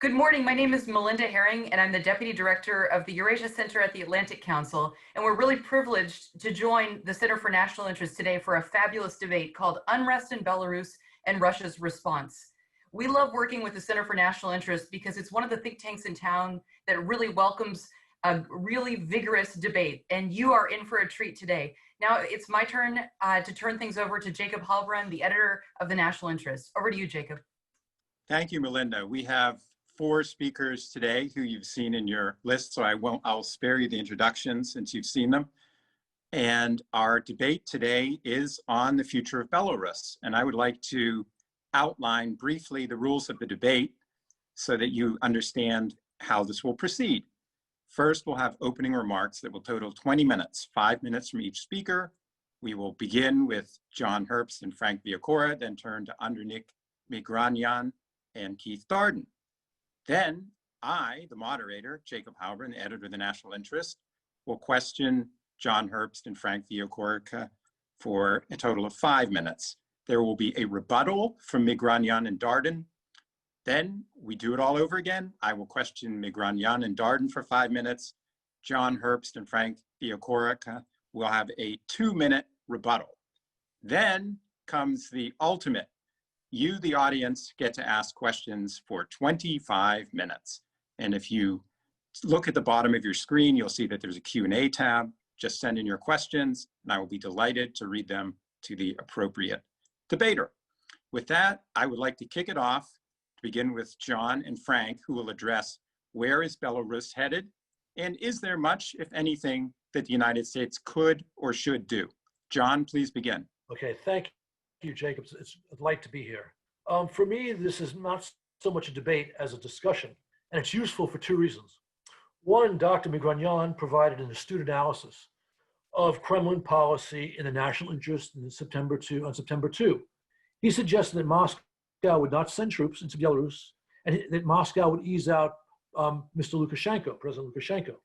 Good morning. My name is Melinda Herring, and I'm the Deputy Director of the Eurasia Center at the Atlantic Council. And we're really privileged to join the Center for National Interest today for a fabulous debate called Unrest in Belarus and Russia's Response. We love working with the Center for National Interest because it's one of the think tanks in town that really welcomes a really vigorous debate. And you are in for a treat today. Now it's my turn to turn things over to Jacob Halbrand, the editor of the National Interest. Over to you, Jacob. Thank you, Melinda. We have 4 speakers today who you've seen in your list, so I'll spare you the introductions since you've seen them. And our debate today is on the future of Belarus. And I would like to outline briefly the rules of the debate so that you understand how this will proceed. First, we'll have opening remarks that will total 20 minutes, 5 minutes from each speaker. We will begin with John Herbst and Frank Viacora, then turn to Undernik Migranyan and Keith Darden. Then I, the moderator, Jacob Halbrand, the editor of the National Interest, will question John Herbst and Frank Viacora for a total of 5 minutes. There will be a rebuttal from Migranyan and Darden. Then we do it all over again. I will question Migranyan and Darden for 5 minutes. John Herbst and Frank Viacora will have a 2-minute rebuttal. Then comes the ultimate. You, the audience, get to ask questions for 25 minutes. And if you look at the bottom of your screen, you'll see that there's a Q&A tab. Just send in your questions, and I will be delighted to read them to the appropriate debater. With that, I would like to kick it off to begin with John and Frank, who will address where is Belarus headed, and is there much, if anything, that the United States could or should do? John, please begin. Okay, thank you, Jacob. It's a delight to be here. For me, this is not so much a debate as a discussion, and it's useful for 2 reasons. One, Dr. Migranyan provided an astute analysis of Kremlin policy in the national interest on September 2. He suggested that Moscow would not send troops into Belarus, and that Moscow would ease out Mr. Lukashenko, President Lukashenko.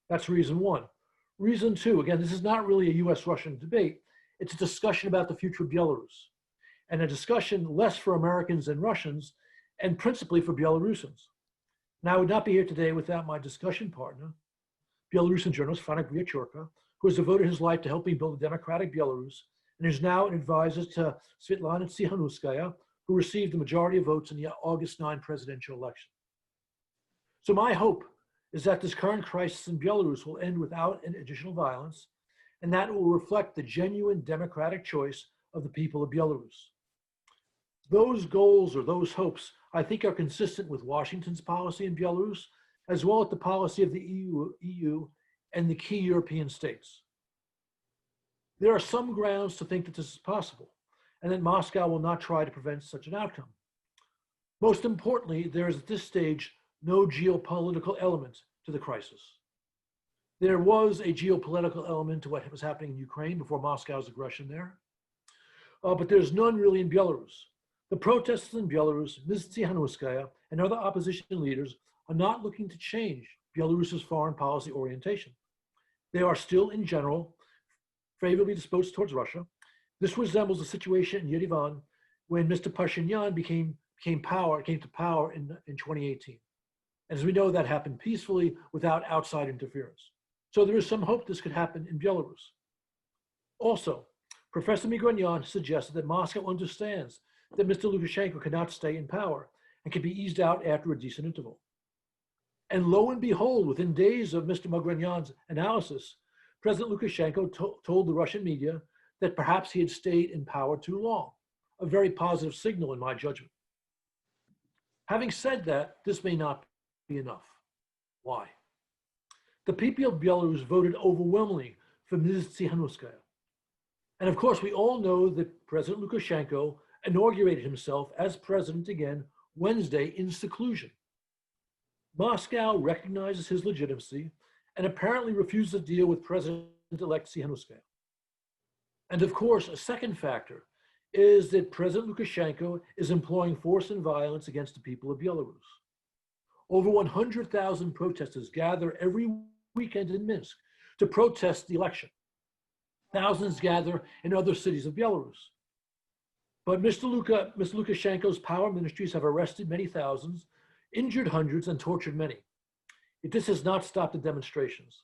That's reason 1. Reason 2, again, this is not really a US-Russian debate. It's a discussion about the future of Belarus, and a discussion less for Americans and Russians, and principally for Belarusians. Now, I would not be here today without my discussion partner, Belarusian journalist Frank Viacora, who has devoted his life to helping build a democratic Belarus, and is now an advisor to Svetlana Tsikhanouskaya, who received the majority of votes in the August 9 presidential election. So my hope is that this current crisis in Belarus will end without an additional violence, and that it will reflect the genuine democratic choice of the people of Belarus. Those goals or those hopes, I think, are consistent with Washington's policy in Belarus, as well as the policy of the EU and the key European states. There are some grounds to think that this is possible, and that Moscow will not try to prevent such an outcome. Most importantly, there is at this stage no geopolitical element to the crisis. There was a geopolitical element to what was happening in Ukraine before Moscow's aggression there, but there's none really in Belarus. The protesters in Belarus, Ms. Tsikhanouskaya, and other opposition leaders are not looking to change Belarus's foreign policy orientation. They are still, in general, favorably disposed towards Russia. This resembles the situation in Yerevan when Mr. Pashinyan came to power in 2018. And as we know, that happened peacefully without outside interference. So there is some hope this could happen in Belarus. Also, Professor Migranyan suggested that Moscow understands that Mr. Lukashenko cannot stay in power and can be eased out after a decent interval. And lo and behold, within days of Mr. Migranyan's analysis, President Lukashenko told the Russian media that perhaps he had stayed in power too long, a very positive signal in my judgment. Having said that, this may not be enough. Why? The people of Belarus voted overwhelmingly for Ms. Tsikhanouskaya. And of course, we all know that President Lukashenko inaugurated himself as president again Wednesday in seclusion. Moscow recognizes his legitimacy and apparently refuses to deal with President-elect Tsikhanouskaya. And of course, a second factor is that President Lukashenko is employing force and violence against the people of Belarus. Over 100,000 protesters gather every weekend in Minsk to protest the election. Thousands gather in other cities of Belarus. But Mr. Lukashenko's power ministries have arrested many thousands, injured hundreds, and tortured many. Yet this has not stopped the demonstrations.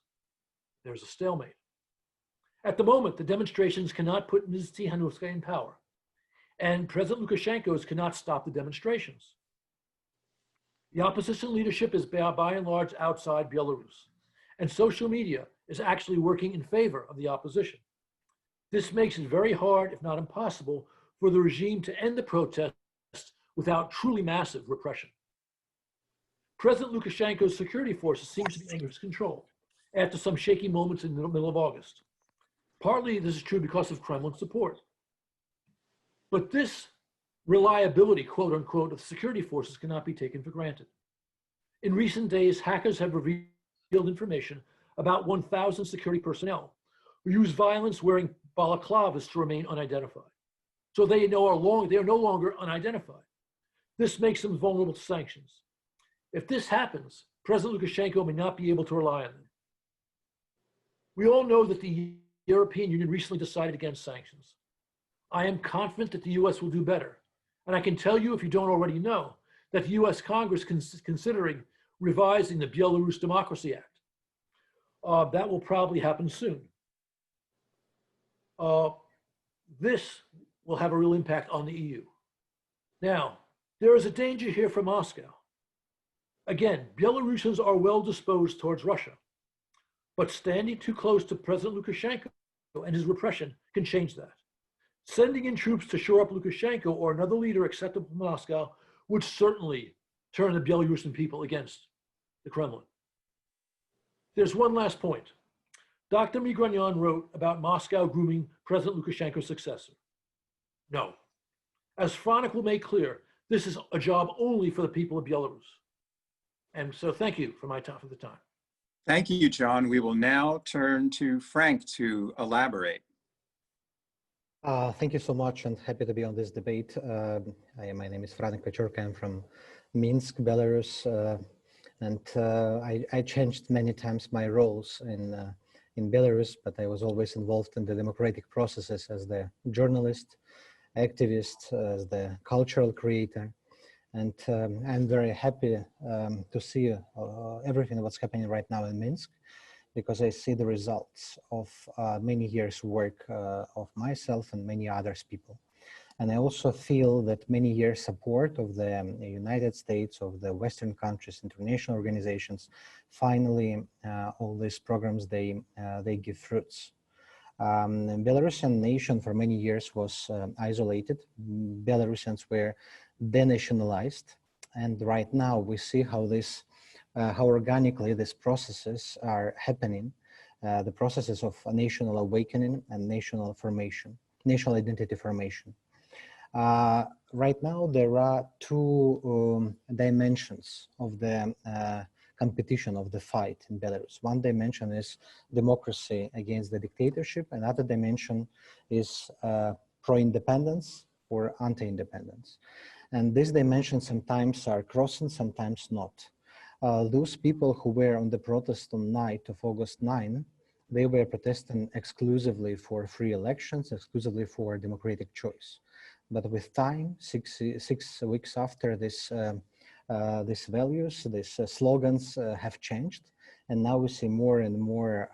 There's a stalemate. At the moment, the demonstrations cannot put Ms. Tihanovskaya in power, and President Lukashenko's cannot stop the demonstrations. The opposition leadership is by and large outside Belarus, and social media is actually working in favor of the opposition. This makes it very hard, if not impossible, for the regime to end the protests without truly massive repression. President Lukashenko's security forces seem to be under his control after some shaky moments in the middle of August. Partly this is true because of Kremlin support. But this reliability, quote unquote, of security forces cannot be taken for granted. In recent days, hackers have revealed information about 1,000 security personnel who use violence wearing balaclavas to remain unidentified. So they are no longer unidentified. This makes them vulnerable to sanctions. If this happens, President Lukashenko may not be able to rely on them. We all know that the European Union recently decided against sanctions. I am confident that the US will do better. And I can tell you, if you don't already know, that the US Congress is considering revising the Belarus Democracy Act. That will probably happen soon. This will have a real impact on the EU. Now, there is a danger here for Moscow. Again, Belarusians are well disposed towards Russia, but standing too close to President Lukashenko and his repression can change that. Sending in troops to shore up Lukashenko or another leader acceptable to Moscow would certainly turn the Belarusian people against the Kremlin. There's one last point. Dr. Migranyan wrote about Moscow grooming President Lukashenko's successor. No. As Franek will make clear, this is a job only for the people of Belarus. And so thank you for the time. Thank you, John. We will now turn to Frank to elaborate. Thank you so much, and happy to be on this debate. My name is Franek Pechurka. I'm from Minsk, Belarus, and I changed many times my roles in Belarus, but I was always involved in the democratic processes as the journalist, activist, as the cultural creator. And I'm very happy to see everything that's happening right now in Minsk, because I see the results of many years' work of myself and many others people. And I also feel that many years' support of the United States, of the Western countries, international organizations, finally all these programs, they give fruits. The Belarusian nation for many years was isolated. Belarusians were denationalized, and right now we see how organically these processes are happening, the processes of national awakening and national formation, national identity formation. Right now there are two dimensions of the competition, of the fight in Belarus. One dimension is democracy against the dictatorship. Another dimension is pro-independence or anti-independence. And these dimensions sometimes are crossing, sometimes not. Those people who were on the protest on night of August 9, they were protesting exclusively for free elections, exclusively for democratic choice. But with time, six weeks after this, these values, these slogans have changed, and now we see more and more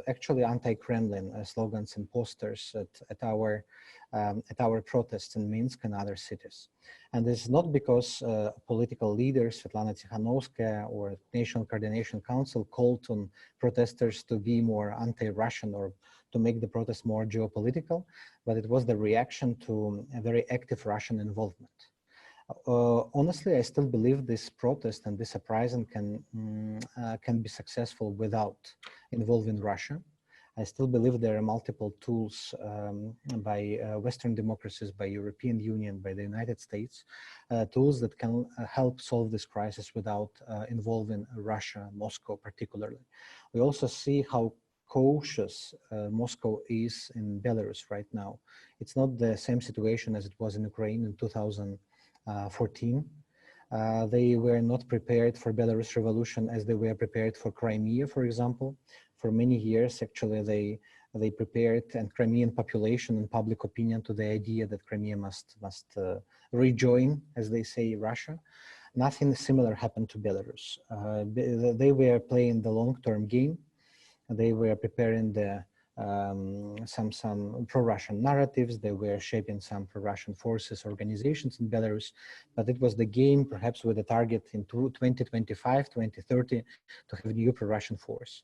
actually anti-Kremlin slogans and posters at our protests in Minsk and other cities. And this is not because political leaders, Svetlana Tikhanovskaya or National Coordination Council, called on protesters to be more anti-Russian or to make the protest more geopolitical, but it was the reaction to a very active Russian involvement. Honestly, I still believe this protest and this uprising can be successful without involving Russia. I still believe there are multiple tools by Western democracies, by European Union, by the United States, tools that can help solve this crisis without involving Russia, Moscow particularly. We also see how cautious Moscow is in Belarus right now. It's not the same situation as it was in Ukraine in 2014. They were not prepared for Belarus revolution as they were prepared for Crimea, for example. For many years, actually, they prepared, and Crimean population and public opinion to the idea that Crimea must rejoin, as they say, Russia. Nothing similar happened to Belarus. They were playing the long-term game. They were preparing some pro-Russian narratives. They were shaping some pro-Russian forces, organizations in Belarus, but it was the game perhaps with a target in 2025, 2030 to have a new pro-Russian force.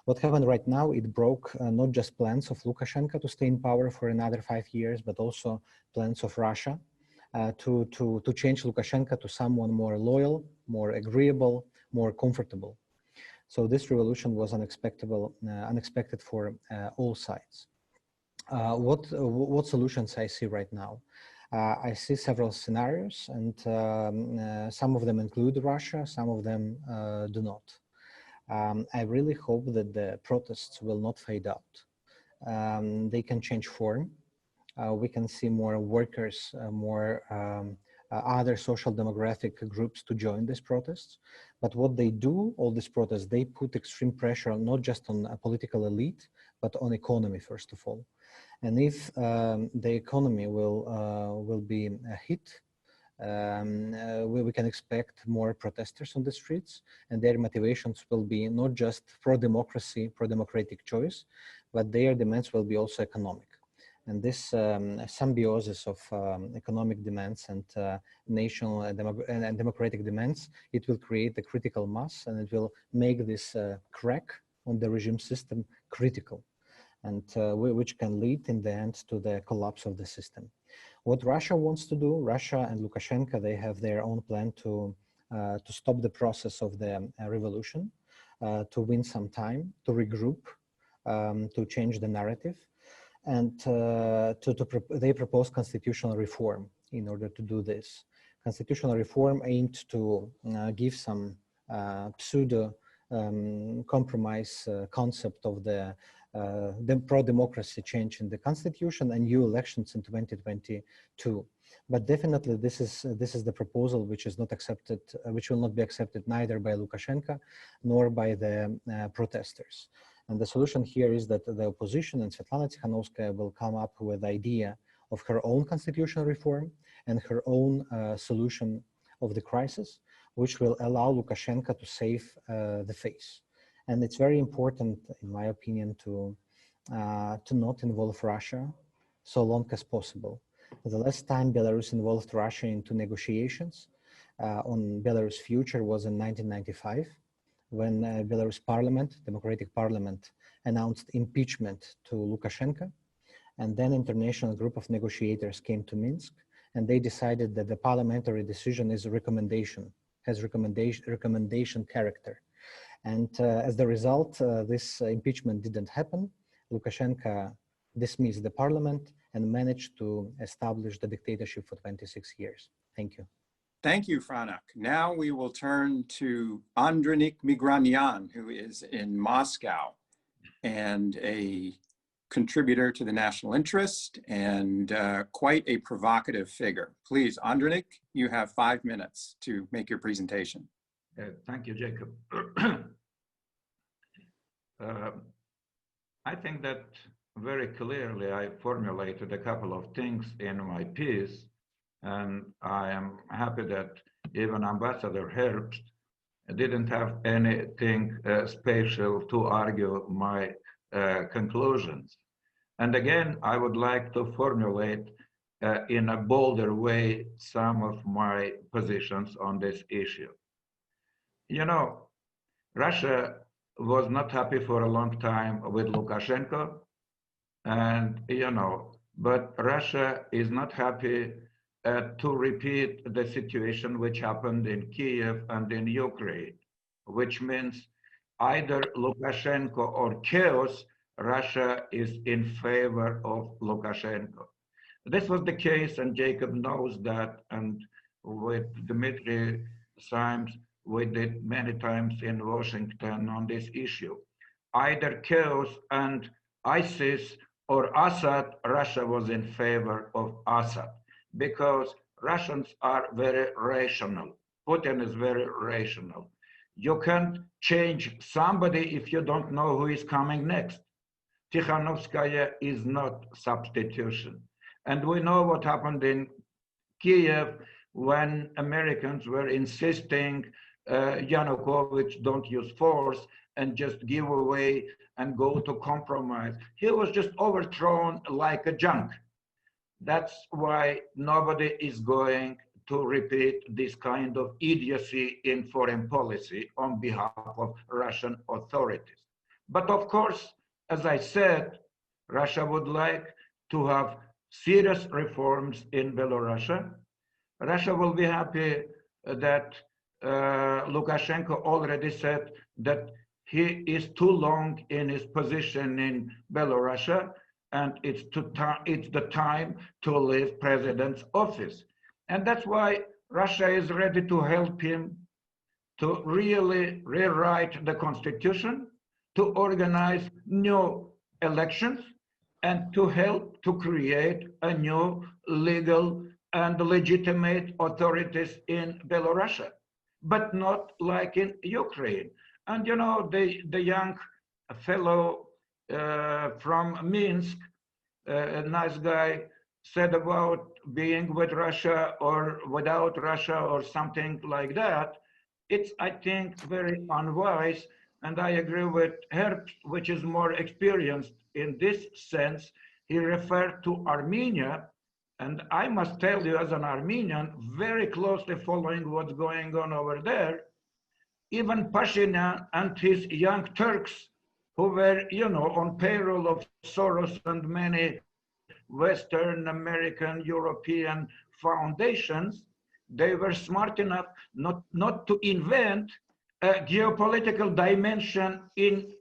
What happened right now, it broke not just plans of Lukashenko to stay in power for another 5 years, but also plans of Russia to change Lukashenko to someone more loyal, more agreeable, more comfortable. So this revolution was unexpected for all sides. What solutions I see right now? I see several scenarios, and some of them include Russia, some of them do not. I really hope that the protests will not fade out. They can change form. We can see more workers, more other social demographic groups to join these protests. But what they do, all these protests, they put extreme pressure not just on a political elite, but on economy, first of all. And if the economy will be hit, we can expect more protesters on the streets, and their motivations will be not just pro-democracy, pro-democratic choice, but their demands will be also economic. And this symbiosis of economic demands and national and democratic demands, it will create a critical mass, and it will make this crack on the regime system critical, and which can lead in the end to the collapse of the system. What Russia wants to do, Russia and Lukashenko, they have their own plan to stop the process of the revolution, to win some time, to regroup, to change the narrative. And they propose constitutional reform in order to do this. Constitutional reform aimed to give some pseudo compromise concept of the pro-democracy change in the constitution and new elections in 2022. But definitely this is the proposal which is not accepted, which will not be accepted neither by Lukashenko nor by the protesters. And the solution here is that the opposition and Svetlana Tikhanovskaya will come up with the idea of her own constitutional reform and her own solution of the crisis, which will allow Lukashenko to save the face. And it's very important, in my opinion, to not involve Russia so long as possible. The last time Belarus involved Russia into negotiations on Belarus' future was in 1995. When Belarus parliament, democratic parliament, announced impeachment to Lukashenko, and then international group of negotiators came to Minsk, and they decided that the parliamentary decision is a recommendation, has recommendation character. And as the result, this impeachment didn't happen. Lukashenko dismissed the parliament and managed to establish the dictatorship for 26 years. Thank you. Thank you, Franak. Now we will turn to Andronik Migranyan, who is in Moscow and a contributor to the National Interest and quite a provocative figure. Please, Andronik, you have 5 minutes to make your presentation. Thank you, Jacob. I think that very clearly I formulated a couple of things in my piece, and I am happy that even Ambassador Herbst didn't have anything special to argue my conclusions. And again, I would like to formulate in a bolder way some of my positions on this issue. You know, Russia was not happy for a long time with Lukashenko, and but Russia is not happy to repeat the situation which happened in Kiev and in Ukraine, which means either Lukashenko or chaos. Russia is in favor of Lukashenko. This was the case, and Jacob knows that, and with Dmitry Symes, we did many times in Washington on this issue. Either chaos and ISIS or Assad, Russia was in favor of Assad, because Russians are very rational. Putin is very rational. You can't change somebody if you don't know who is coming next. Tikhanovskaya is not substitution. And we know what happened in Kiev when Americans were insisting Yanukovych don't use force and just give away and go to compromise. He was just overthrown like a junk. That's why nobody is going to repeat this kind of idiocy in foreign policy on behalf of Russian authorities. But of course, as I said, Russia would like to have serious reforms in Belarus. Russia will be happy that Lukashenko already said that he is too long in his position in Belarus, and it's the time to leave president's office. And that's why Russia is ready to help him to really rewrite the constitution, to organize new elections, and to help to create a new legal and legitimate authorities in Belarus, but not like in Ukraine. And you know, the young fellow from Minsk, a nice guy, said about being with Russia or without Russia or something like that. It's, I think, very unwise. And I agree with Herbst, which is more experienced in this sense. He referred to Armenia. And I must tell you, as an Armenian, very closely following what's going on over there, even Pashinyan and his young Turks, who were, you know, on payroll of Soros and many Western American, European foundations, they were smart enough not to invent a geopolitical dimension in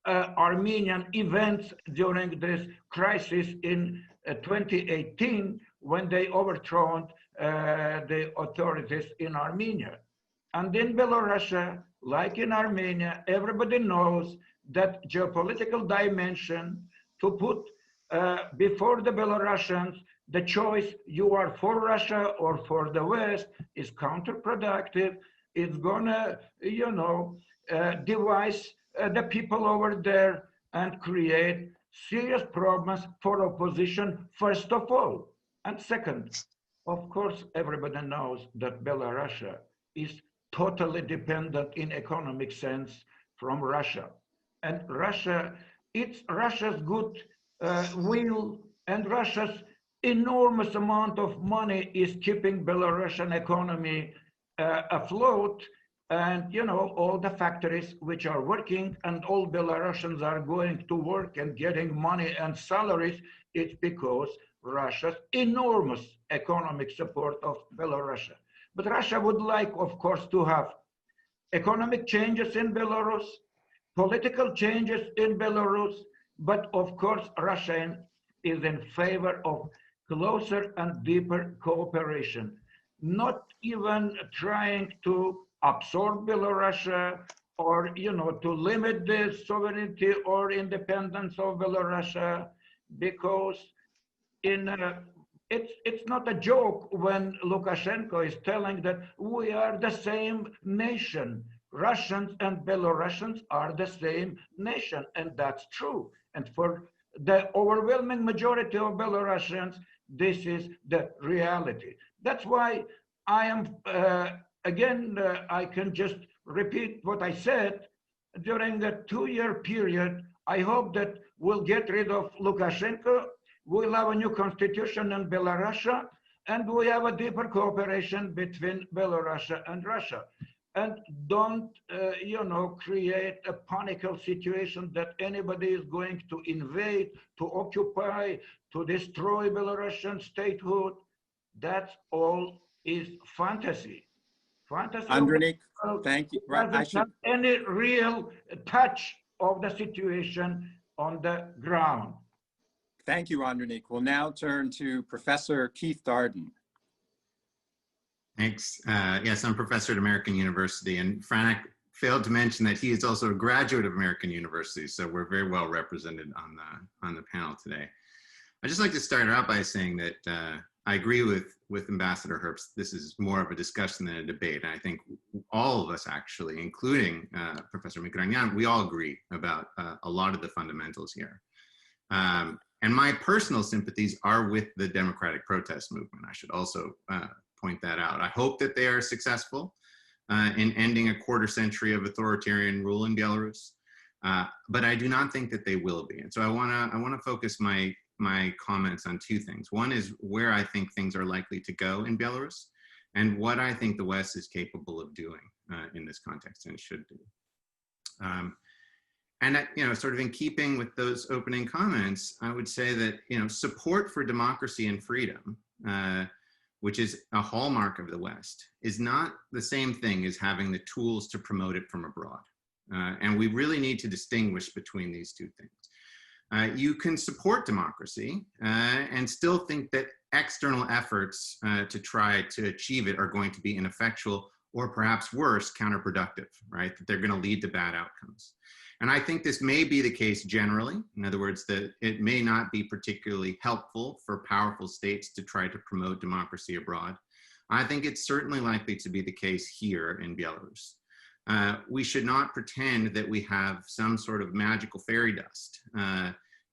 Armenian events during this crisis in 2018, when they overthrown the authorities in Armenia. And in Belarus, like in Armenia, everybody knows that geopolitical dimension to put before the Belarusians the choice, you are for Russia or for the West, is counterproductive. It's gonna, you know, divide the people over there and create serious problems for opposition, first of all. And second, of course, everybody knows that Belarus is totally dependent in economic sense from Russia. And Russia, it's Russia's good will and Russia's enormous amount of money is keeping Belarusian economy afloat. And you know, all the factories which are working and all Belarusians are going to work and getting money and salaries, it's because Russia's enormous economic support of Belarus. But Russia would like, of course, to have economic changes in Belarus, political changes in Belarus, but of course, Russia is in favor of closer and deeper cooperation, not even trying to absorb Belarus or, you know, to limit the sovereignty or independence of Belarus, because it's not a joke when Lukashenko is telling that we are the same nation. Russians and Belarusians are the same nation, and that's true. And for the overwhelming majority of Belarusians, this is the reality. That's why I am, again, I can just repeat what I said. During a 2-year period, I hope that we'll get rid of Lukashenko, we'll have a new constitution in Belarus, and we have a deeper cooperation between Belarus and Russia. And don't, you know, create a panical situation that anybody is going to invade, to occupy, to destroy Belarusian statehood. That's all is fantasy. Fantasy. Andronik, thank you. Right, doesn't have any real touch of the situation on the ground. Thank you, Andronik. We'll now turn to Professor Keith Darden. Thanks. Yes, I'm a professor at American University, and Franek failed to mention that he is also a graduate of American University, so we're very well represented on the panel today. I'd just like to start out by saying that I agree with Ambassador Herbst. This is more of a discussion than a debate, and I think all of us actually, including Professor Migranyan, we all agree about a lot of the fundamentals here. And my personal sympathies are with the democratic protest movement. I should also point that out. I hope that they are successful in ending a quarter century of authoritarian rule in Belarus, but I do not think that they will be. And so I wanna focus my comments on two things. One is where I think things are likely to go in Belarus, and what I think the West is capable of doing in this context and should do. And sort of in keeping with those opening comments, I would say that support for democracy and freedom, which is a hallmark of the West, is not the same thing as having the tools to promote it from abroad. And we really need to distinguish between these two things. You can support democracy and still think that external efforts to try to achieve it are going to be ineffectual, or perhaps worse, counterproductive, right? That they're going to lead to bad outcomes. And I think this may be the case generally. In other words, that it may not be particularly helpful for powerful states to try to promote democracy abroad. I think it's certainly likely to be the case here in Belarus. We should not pretend that we have some sort of magical fairy dust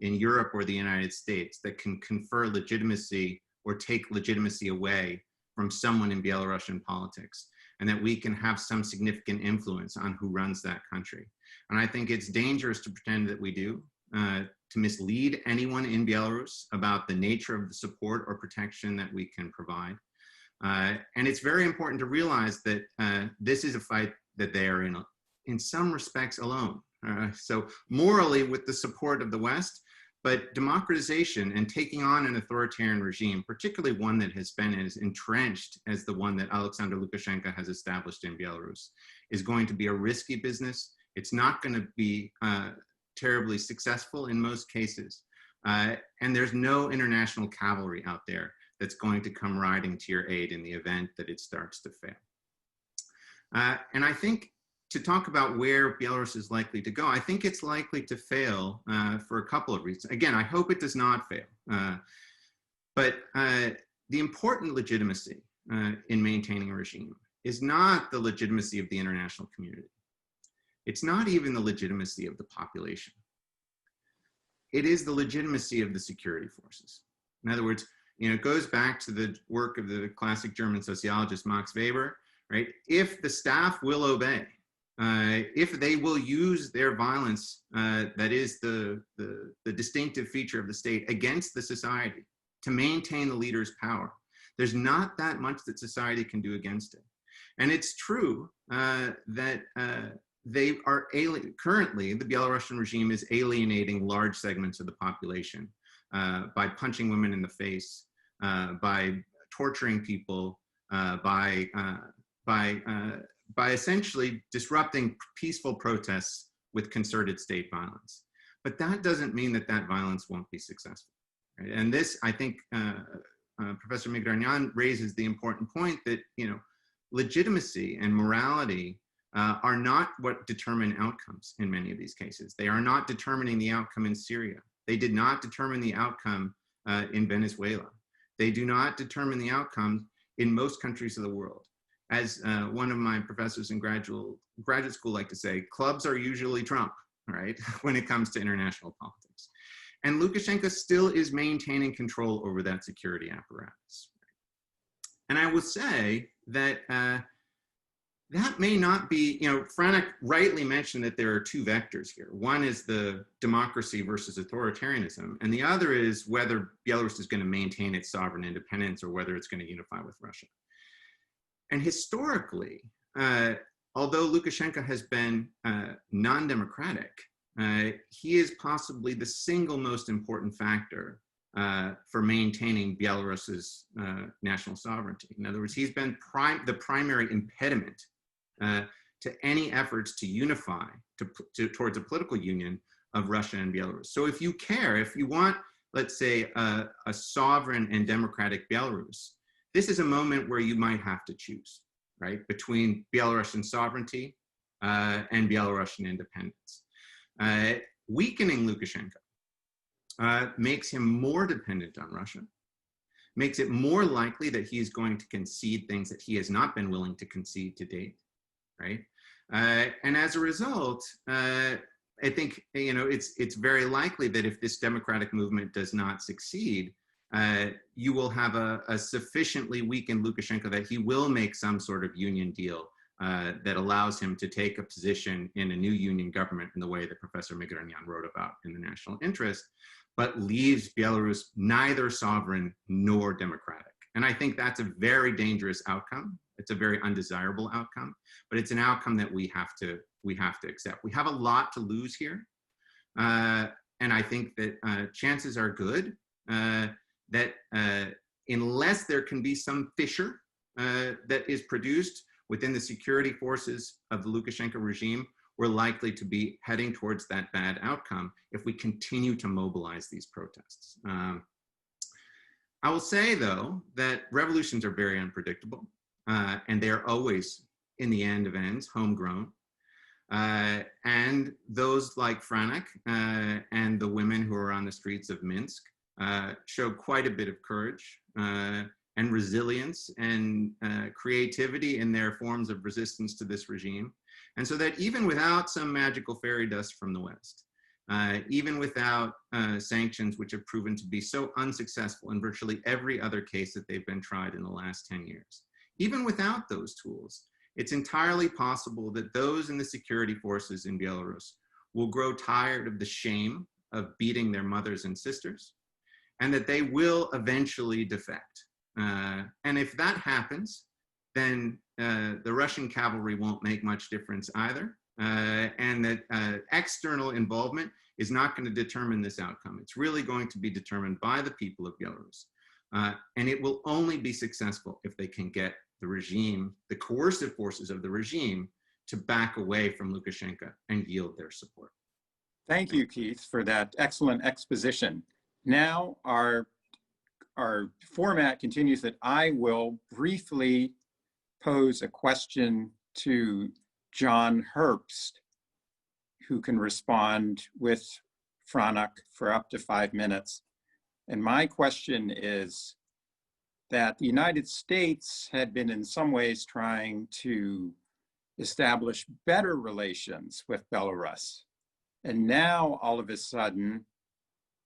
in Europe or the United States that can confer legitimacy or take legitimacy away from someone in Belarusian politics, and that we can have some significant influence on who runs that country. And I think it's dangerous to pretend that we do, to mislead anyone in Belarus about the nature of the support or protection that we can provide. And it's very important to realize that this is a fight that they are in some respects alone. So morally with the support of the West, but democratization and taking on an authoritarian regime, particularly one that has been as entrenched as the one that Alexander Lukashenko has established in Belarus, is going to be a risky business. It's not going to be terribly successful in most cases. And there's no international cavalry out there that's going to come riding to your aid in the event that it starts to fail. And I think to talk about where Belarus is likely to go, I think it's likely to fail for a couple of reasons. Again, I hope it does not fail. But the important legitimacy in maintaining a regime is not the legitimacy of the international community. It's not even the legitimacy of the population. It is the legitimacy of the security forces. In other words, it goes back to the work of the classic German sociologist Max Weber, right? If the staff will obey, if they will use their violence, that is the distinctive feature of the state, against the society to maintain the leader's power, there's not that much that society can do against it. And it's true that they are currently, the Belarusian regime is alienating large segments of the population by punching women in the face, by torturing people, by essentially disrupting peaceful protests with concerted state violence. But that doesn't mean that that violence won't be successful. Right? And this, I think, Professor Migranyan raises the important point that legitimacy and morality are not what determine outcomes in many of these cases. They are not determining the outcome in Syria. They did not determine the outcome in Venezuela. They do not determine the outcome in most countries of the world. As one of my professors in graduate school like to say, clubs are usually Trump, right, when it comes to international politics. And Lukashenko still is maintaining control over that security apparatus. And I will say that that may not be, Franek rightly mentioned that there are two vectors here. One is the democracy versus authoritarianism, and the other is whether Belarus is going to maintain its sovereign independence or whether it's going to unify with Russia. And historically, although Lukashenko has been non-democratic, he is possibly the single most important factor for maintaining Belarus's national sovereignty. In other words, he's been the primary impediment to any efforts to unify towards a political union of Russia and Belarus. So if you care, if you want, let's say, a sovereign and democratic Belarus, this is a moment where you might have to choose, right, between Belarusian sovereignty and Belarusian independence. Weakening Lukashenko makes him more dependent on Russia, makes it more likely that he is going to concede things that he has not been willing to concede to date, right? And as a result, I think, you know, it's very likely that if this democratic movement does not succeed, you will have a sufficiently weakened Lukashenko that he will make some sort of union deal that allows him to take a position in a new union government in the way that Professor Migranyan wrote about in The National Interest, but leaves Belarus neither sovereign nor democratic. And I think that's a very dangerous outcome. It's a very undesirable outcome, but it's an outcome that we have to accept. We have a lot to lose here. And I think that chances are good that unless there can be some fissure that is produced within the security forces of the Lukashenko regime, we're likely to be heading towards that bad outcome if we continue to mobilize these protests. I will say, though, that revolutions are very unpredictable, and they're always, in the end of ends, homegrown. And those like Franek and the women who are on the streets of Minsk show quite a bit of courage and resilience and creativity in their forms of resistance to this regime. And so that even without some magical fairy dust from the West, even without sanctions, which have proven to be so unsuccessful in virtually every other case that they've been tried in the last 10 years, even without those tools, it's entirely possible that those in the security forces in Belarus will grow tired of the shame of beating their mothers and sisters, and that they will eventually defect. And if that happens, then the Russian cavalry won't make much difference either. And that external involvement is not going to determine this outcome. It's really going to be determined by the people of Belarus. And it will only be successful if they can get the regime, the coercive forces of the regime, to back away from Lukashenko and yield their support. Thank you, Keith, for that excellent exposition. Now our format continues that I will briefly pose a question to John Herbst, who can respond with Franek for up to 5 minutes. And my question is that the United States had been in some ways trying to establish better relations with Belarus. And now all of a sudden,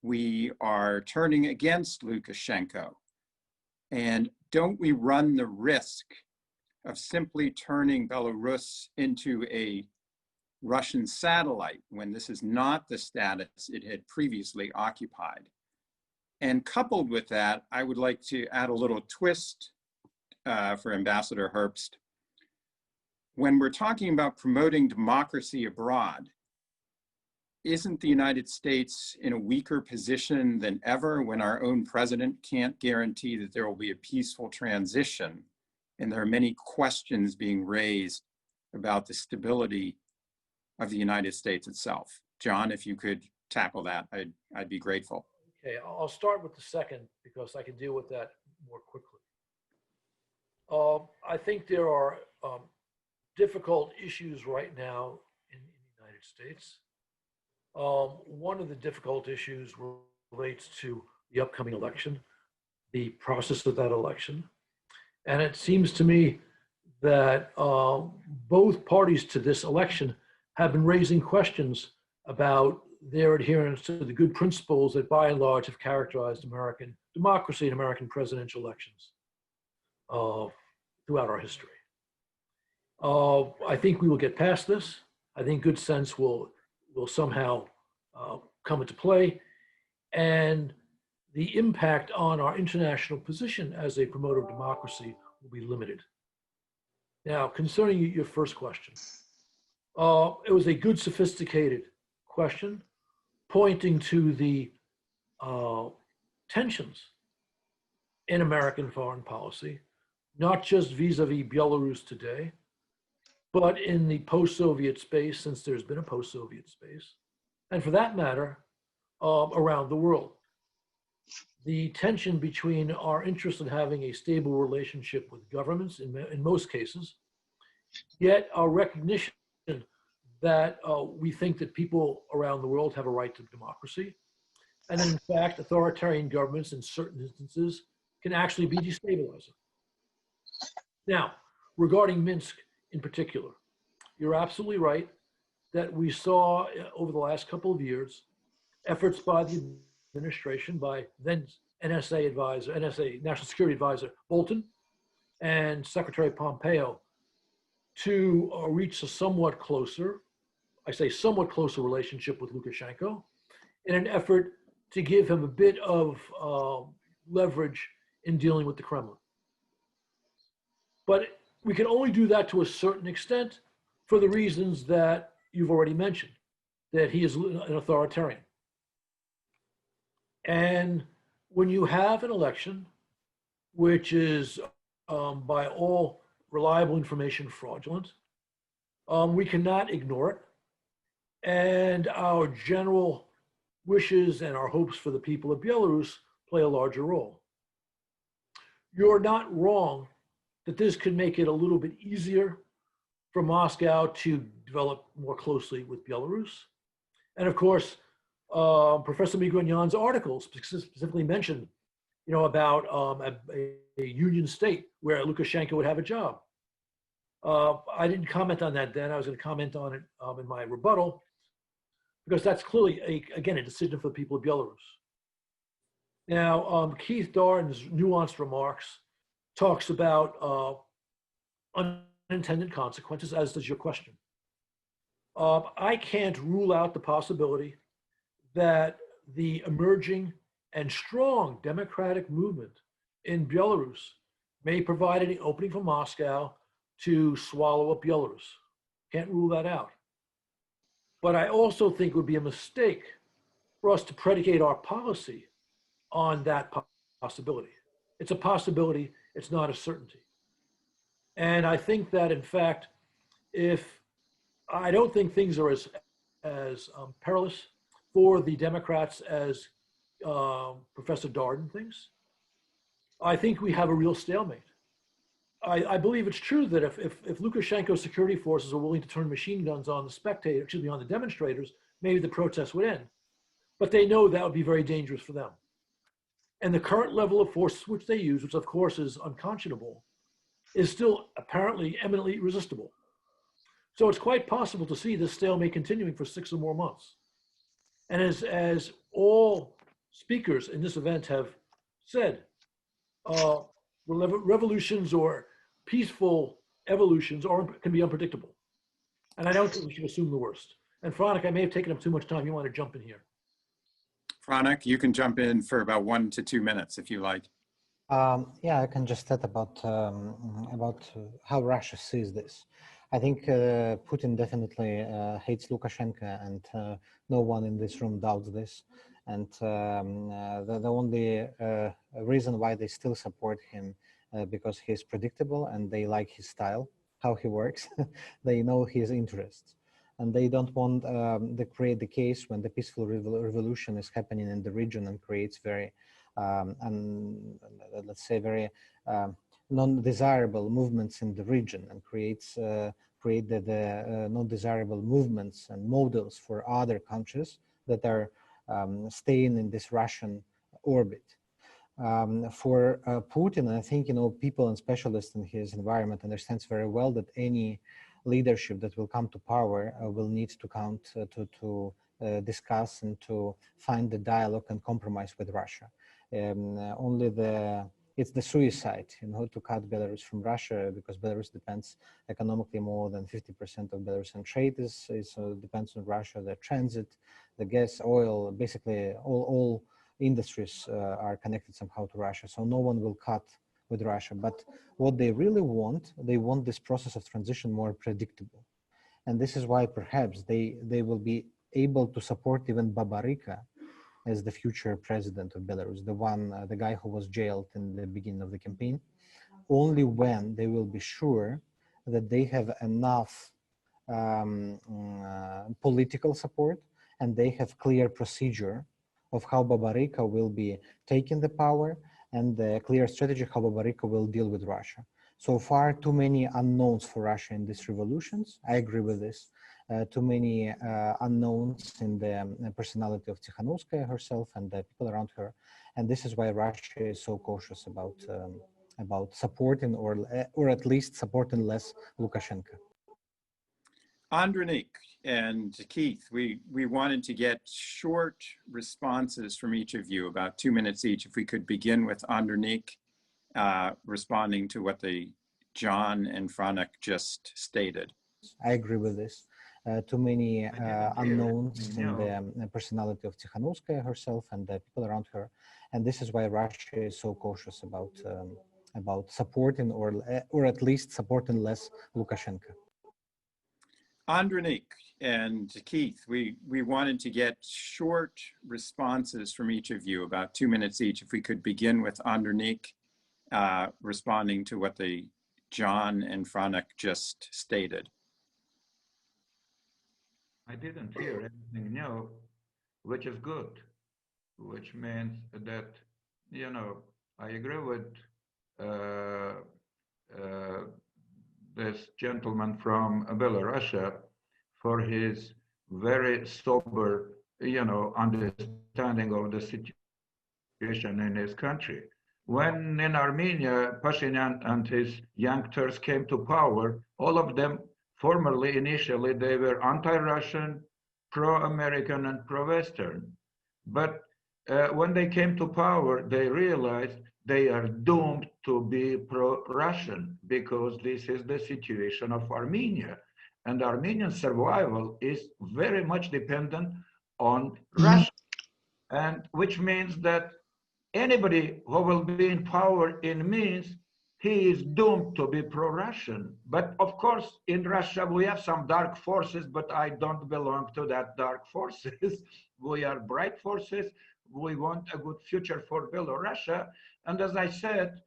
we are turning against Lukashenko. And don't we run the risk of simply turning Belarus into a Russian satellite when this is not the status it had previously occupied? And coupled with that, I would like to add a little twist for Ambassador Herbst. When we're talking about promoting democracy abroad, isn't the United States in a weaker position than ever when our own president can't guarantee that there will be a peaceful transition? And there are many questions being raised about the stability of the United States itself. John, if you could tackle that, I'd be grateful. Okay, I'll start with the second because I can deal with that more quickly. I think there are difficult issues right now in the United States. One of the difficult issues relates to the upcoming election, the process of that election. And it seems to me that both parties to this election have been raising questions about their adherence to the good principles that by and large have characterized American democracy and American presidential elections throughout our history. I think we will get past this. I think good sense will somehow come into play, and the impact on our international position as a promoter of democracy will be limited. Now, concerning your first question, it was a good, sophisticated question pointing to the tensions in American foreign policy, not just vis-a-vis Belarus today, but in the post-Soviet space, since there's been a post-Soviet space, and for that matter, around the world. The tension between our interest in having a stable relationship with governments in most cases, yet our recognition that we think that people around the world have a right to democracy, and in fact, authoritarian governments in certain instances can actually be destabilizing. Now, regarding Minsk in particular, you're absolutely right that we saw over the last couple of years, efforts by the administration, by then NSA advisor, NSA National Security Advisor Bolton and Secretary Pompeo to reach a somewhat closer, I say somewhat closer relationship with Lukashenko in an effort to give him a bit of leverage in dealing with the Kremlin. But we can only do that to a certain extent for the reasons that you've already mentioned, that he is an authoritarian. And when you have an election, which is by all reliable information fraudulent, we cannot ignore it. And our general wishes and our hopes for the people of Belarus play a larger role. You're not wrong that this could make it a little bit easier for Moscow to develop more closely with Belarus. And of course, Professor Migranyon's article specifically mentioned, about a union state where Lukashenko would have a job. I didn't comment on that then. I was going to comment on it in my rebuttal, because that's clearly, again, a decision for the people of Belarus. Now, Keith Darden's nuanced remarks talks about unintended consequences, as does your question. I can't rule out the possibility that the emerging and strong democratic movement in Belarus may provide an opening for Moscow to swallow up Belarus. Can't rule that out. But I also think it would be a mistake for us to predicate our policy on that possibility. It's a possibility, it's not a certainty. And I think that, in fact, I don't think things are as perilous for the Democrats as Professor Darden thinks. I think we have a real stalemate. I believe it's true that if Lukashenko's security forces are willing to turn machine guns on on the demonstrators, maybe the protests would end. But they know that would be very dangerous for them. And the current level of force which they use, which of course is unconscionable, is still apparently eminently irresistible. So it's quite possible to see this stalemate continuing for 6 or more months. And as all speakers in this event have said, revolutions or peaceful evolutions can be unpredictable. And I don't think we should assume the worst. And Franek, I may have taken up too much time. You want to jump in here? Franek, you can jump in for about 1 to 2 minutes if you like. Yeah, I can just add about how Russia sees this. I think Putin definitely hates Lukashenko, and no one in this room doubts this. And the only reason why they still support him because he's predictable and they like his style, how he works. They know his interests, and they don't want to create the case when the peaceful revolution is happening in the region and creates very, let's say, very non-desirable movements in the region, and create the non-desirable movements and models for other countries that are staying in this Russian orbit. For Putin, I think, people and specialists in his environment understands very well that any leadership that will come to power will need to come to discuss and to find the dialogue and compromise with Russia. It's the suicide, to cut Belarus from Russia, because Belarus depends economically more than 50% of Belarusian trade depends on Russia. The transit, the gas, oil, basically all industries are connected somehow to Russia. So no one will cut with Russia. But what they really want, they want this process of transition more predictable. And this is why perhaps they will be able to support even Babarika as the future president of Belarus, the guy who was jailed in the beginning of the campaign, only when they will be sure that they have enough political support and they have clear procedure of how Babarika will be taking the power and the clear strategy how Babarika will deal with Russia. So far, too many unknowns for Russia in these revolutions. I agree with this. Too many unknowns in the personality of Tikhanovskaya herself and the people around her, and this is why Russia is so cautious about supporting or at least supporting less Lukashenko. Andronique and Keith, we wanted to get short responses from each of you, about 2 minutes each. If we could begin with Andronique responding to what John and Franek just stated. I agree with this. Too many unknowns in the personality of Tikhanovskaya herself and the people around her, and this is why Russia is so cautious about supporting or at least supporting less Lukashenko. Andronique and Keith, we wanted to get short responses from each of you, about 2 minutes each. If we could begin with Andronique responding to what John and Franek just stated. I didn't hear anything new, which is good, which means that, you know, I agree with this gentleman from Belarus for his very sober, you know, understanding of the situation in his country. When in Armenia, Pashinyan and his young Turks came to power, all of them formerly, initially, they were anti-Russian, pro-American, and pro-Western. But when they came to power, they realized they are doomed to be pro-Russian because this is the situation of Armenia. And Armenian survival is very much dependent on Russia. And which means that anybody who will be in power in Minsk, he is doomed to be pro-Russian. But of course, in Russia, we have some dark forces, but I don't belong to that dark forces. We are bright forces. We want a good future for Belarus. And as I said,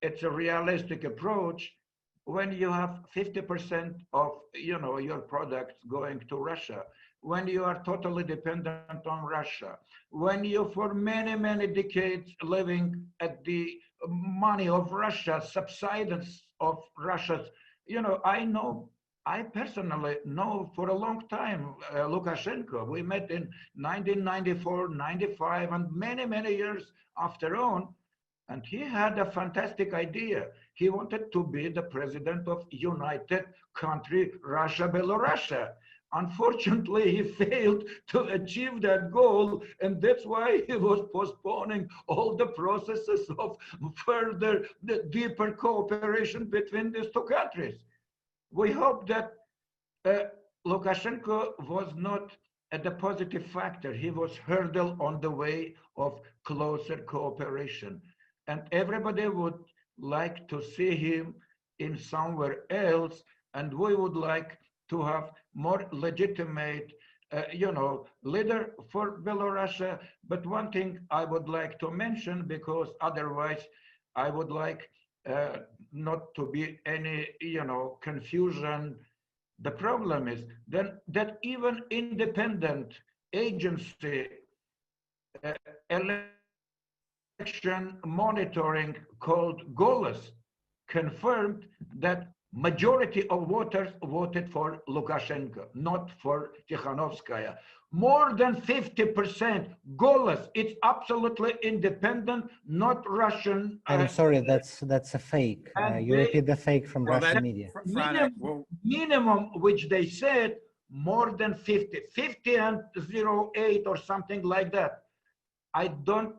it's a realistic approach. When you have 50% of, you know, your products going to Russia, when you are totally dependent on Russia, when you for many, many decades living at the money of Russia, subsidence of Russia's, you know, I personally know for a long time Lukashenko. We met in 1994, 95, and many, many years after on. And he had a fantastic idea. He wanted to be the president of United Country, Russia, Belarus. Unfortunately, he failed to achieve that goal, and that's why he was postponing all the processes of further, deeper cooperation between these two countries. We hope that Lukashenko was not a positive factor. He was hurdle on the way of closer cooperation. And everybody would like to see him in somewhere else, and we would like to have more legitimate, you know, leader for Belarus. But one thing I would like to mention, because otherwise I would like not to be any, you know, confusion. The problem is that even independent agency election monitoring called Golos confirmed that majority of voters voted for Lukashenko, not for Tikhanovskaya. More than 50%. Golos, it's absolutely independent, not Russian. I'm sorry, that's a fake. You repeat the fake from Russian media. Minimum, which they said, more than 50 and 08 or something like that. I don't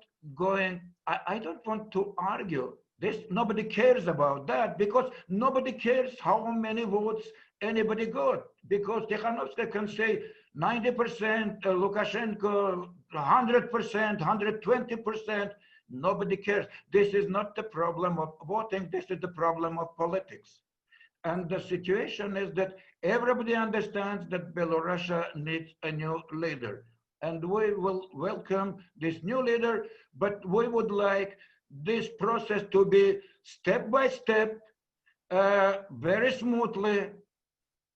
want to argue this. Nobody cares about that because nobody cares how many votes anybody got, because Tikhanovskaya can say 90%, Lukashenko 100%, 120%. Nobody cares. This is not the problem of voting. This is the problem of politics. And the situation is that everybody understands that Belarus needs a new leader. And we will welcome this new leader, but we would like this process to be step by step, very smoothly.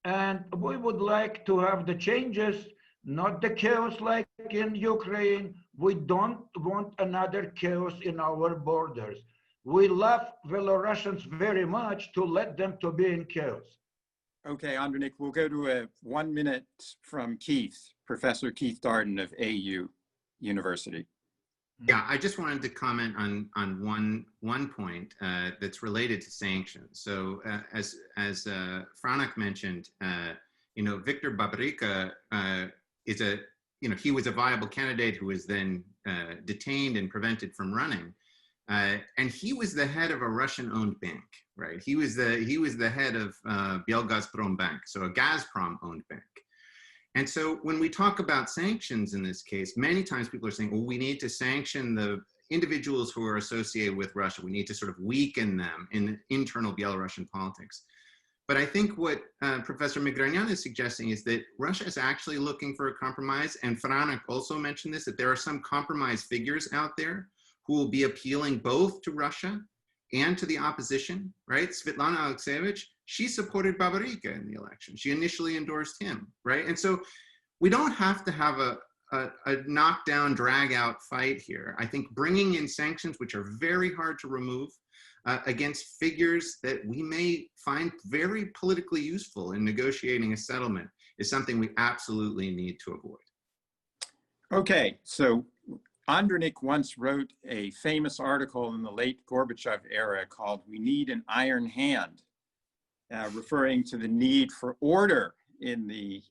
And we would like to have the changes, not the chaos like in Ukraine. We don't want another chaos in our borders. We love Belarusians very much to let them to be in chaos. Okay, Andronique, we'll go to 1 minute from Keith, Professor Keith Darden of AU University. Yeah, I just wanted to comment on one point that's related to sanctions. So as Franek mentioned, Viktor Babarika is he was a viable candidate who was then detained and prevented from running. And he was the head of a Russian-owned bank, right? He was the head of Belgazprom Bank, so a Gazprom-owned bank. And so when we talk about sanctions in this case, many times people are saying, well, we need to sanction the individuals who are associated with Russia. We need to sort of weaken them in internal Belarusian politics. But I think what Professor Migranyan is suggesting is that Russia is actually looking for a compromise. And Franek also mentioned this, that there are some compromise figures out there who will be appealing both to Russia and to the opposition, right? Svetlana Alexievich, she supported Babarika in the election. She initially endorsed him, right? And so we don't have to have a knockdown, drag out fight here. I think bringing in sanctions, which are very hard to remove, against figures that we may find very politically useful in negotiating a settlement is something we absolutely need to avoid. Okay, so Andronik once wrote a famous article in the late Gorbachev era called "We Need an Iron Hand," referring to the need for order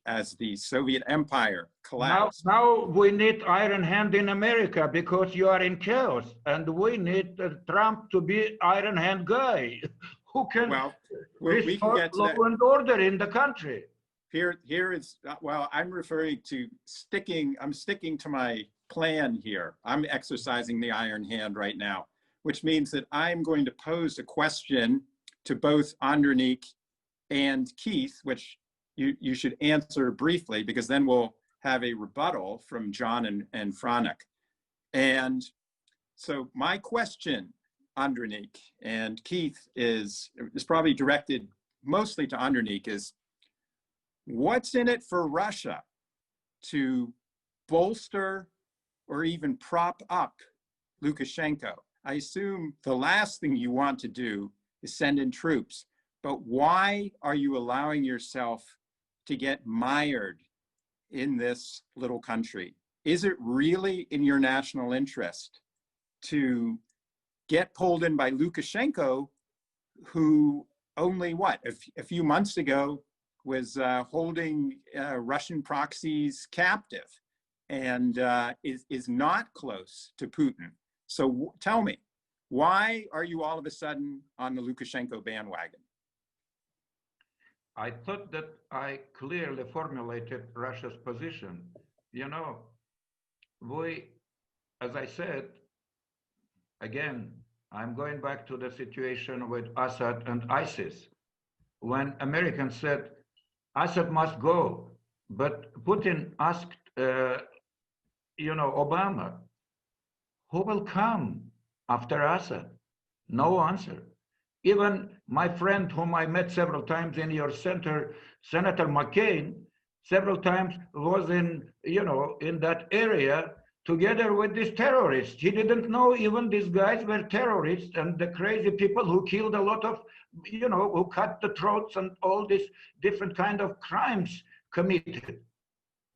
as the Soviet Empire collapsed. Now we need iron hand in America because you are in chaos, and we need Trump to be iron hand guy who can we can get to law that. and order in the country. Here is, well, I'm referring to I'm sticking to my plan here. I'm exercising the iron hand right now, which means that I'm going to pose a question to both Andronik and Keith, which you should answer briefly, because then we'll have a rebuttal from John and Franek. And so my question, Andronik and Keith, is probably directed mostly to Andronik, is what's in it for Russia to bolster or even prop up Lukashenko? I assume the last thing you want to do is send in troops, but why are you allowing yourself to get mired in this little country? Is it really in your national interest to get pulled in by Lukashenko, who only a few months ago was holding Russian proxies captive and is not close to Putin? So tell me, why are you all of a sudden on the Lukashenko bandwagon? I thought that I clearly formulated Russia's position. We, as I said, again, I'm going back to the situation with Assad and ISIS. When Americans said, Assad must go, but Putin asked, Obama, who will come after Assad? No answer. Even my friend, whom I met several times in your center, Senator McCain, several times was in that area together with these terrorists. He didn't know even these guys were terrorists and the crazy people who killed a lot of, who cut the throats and all these different kind of crimes committed,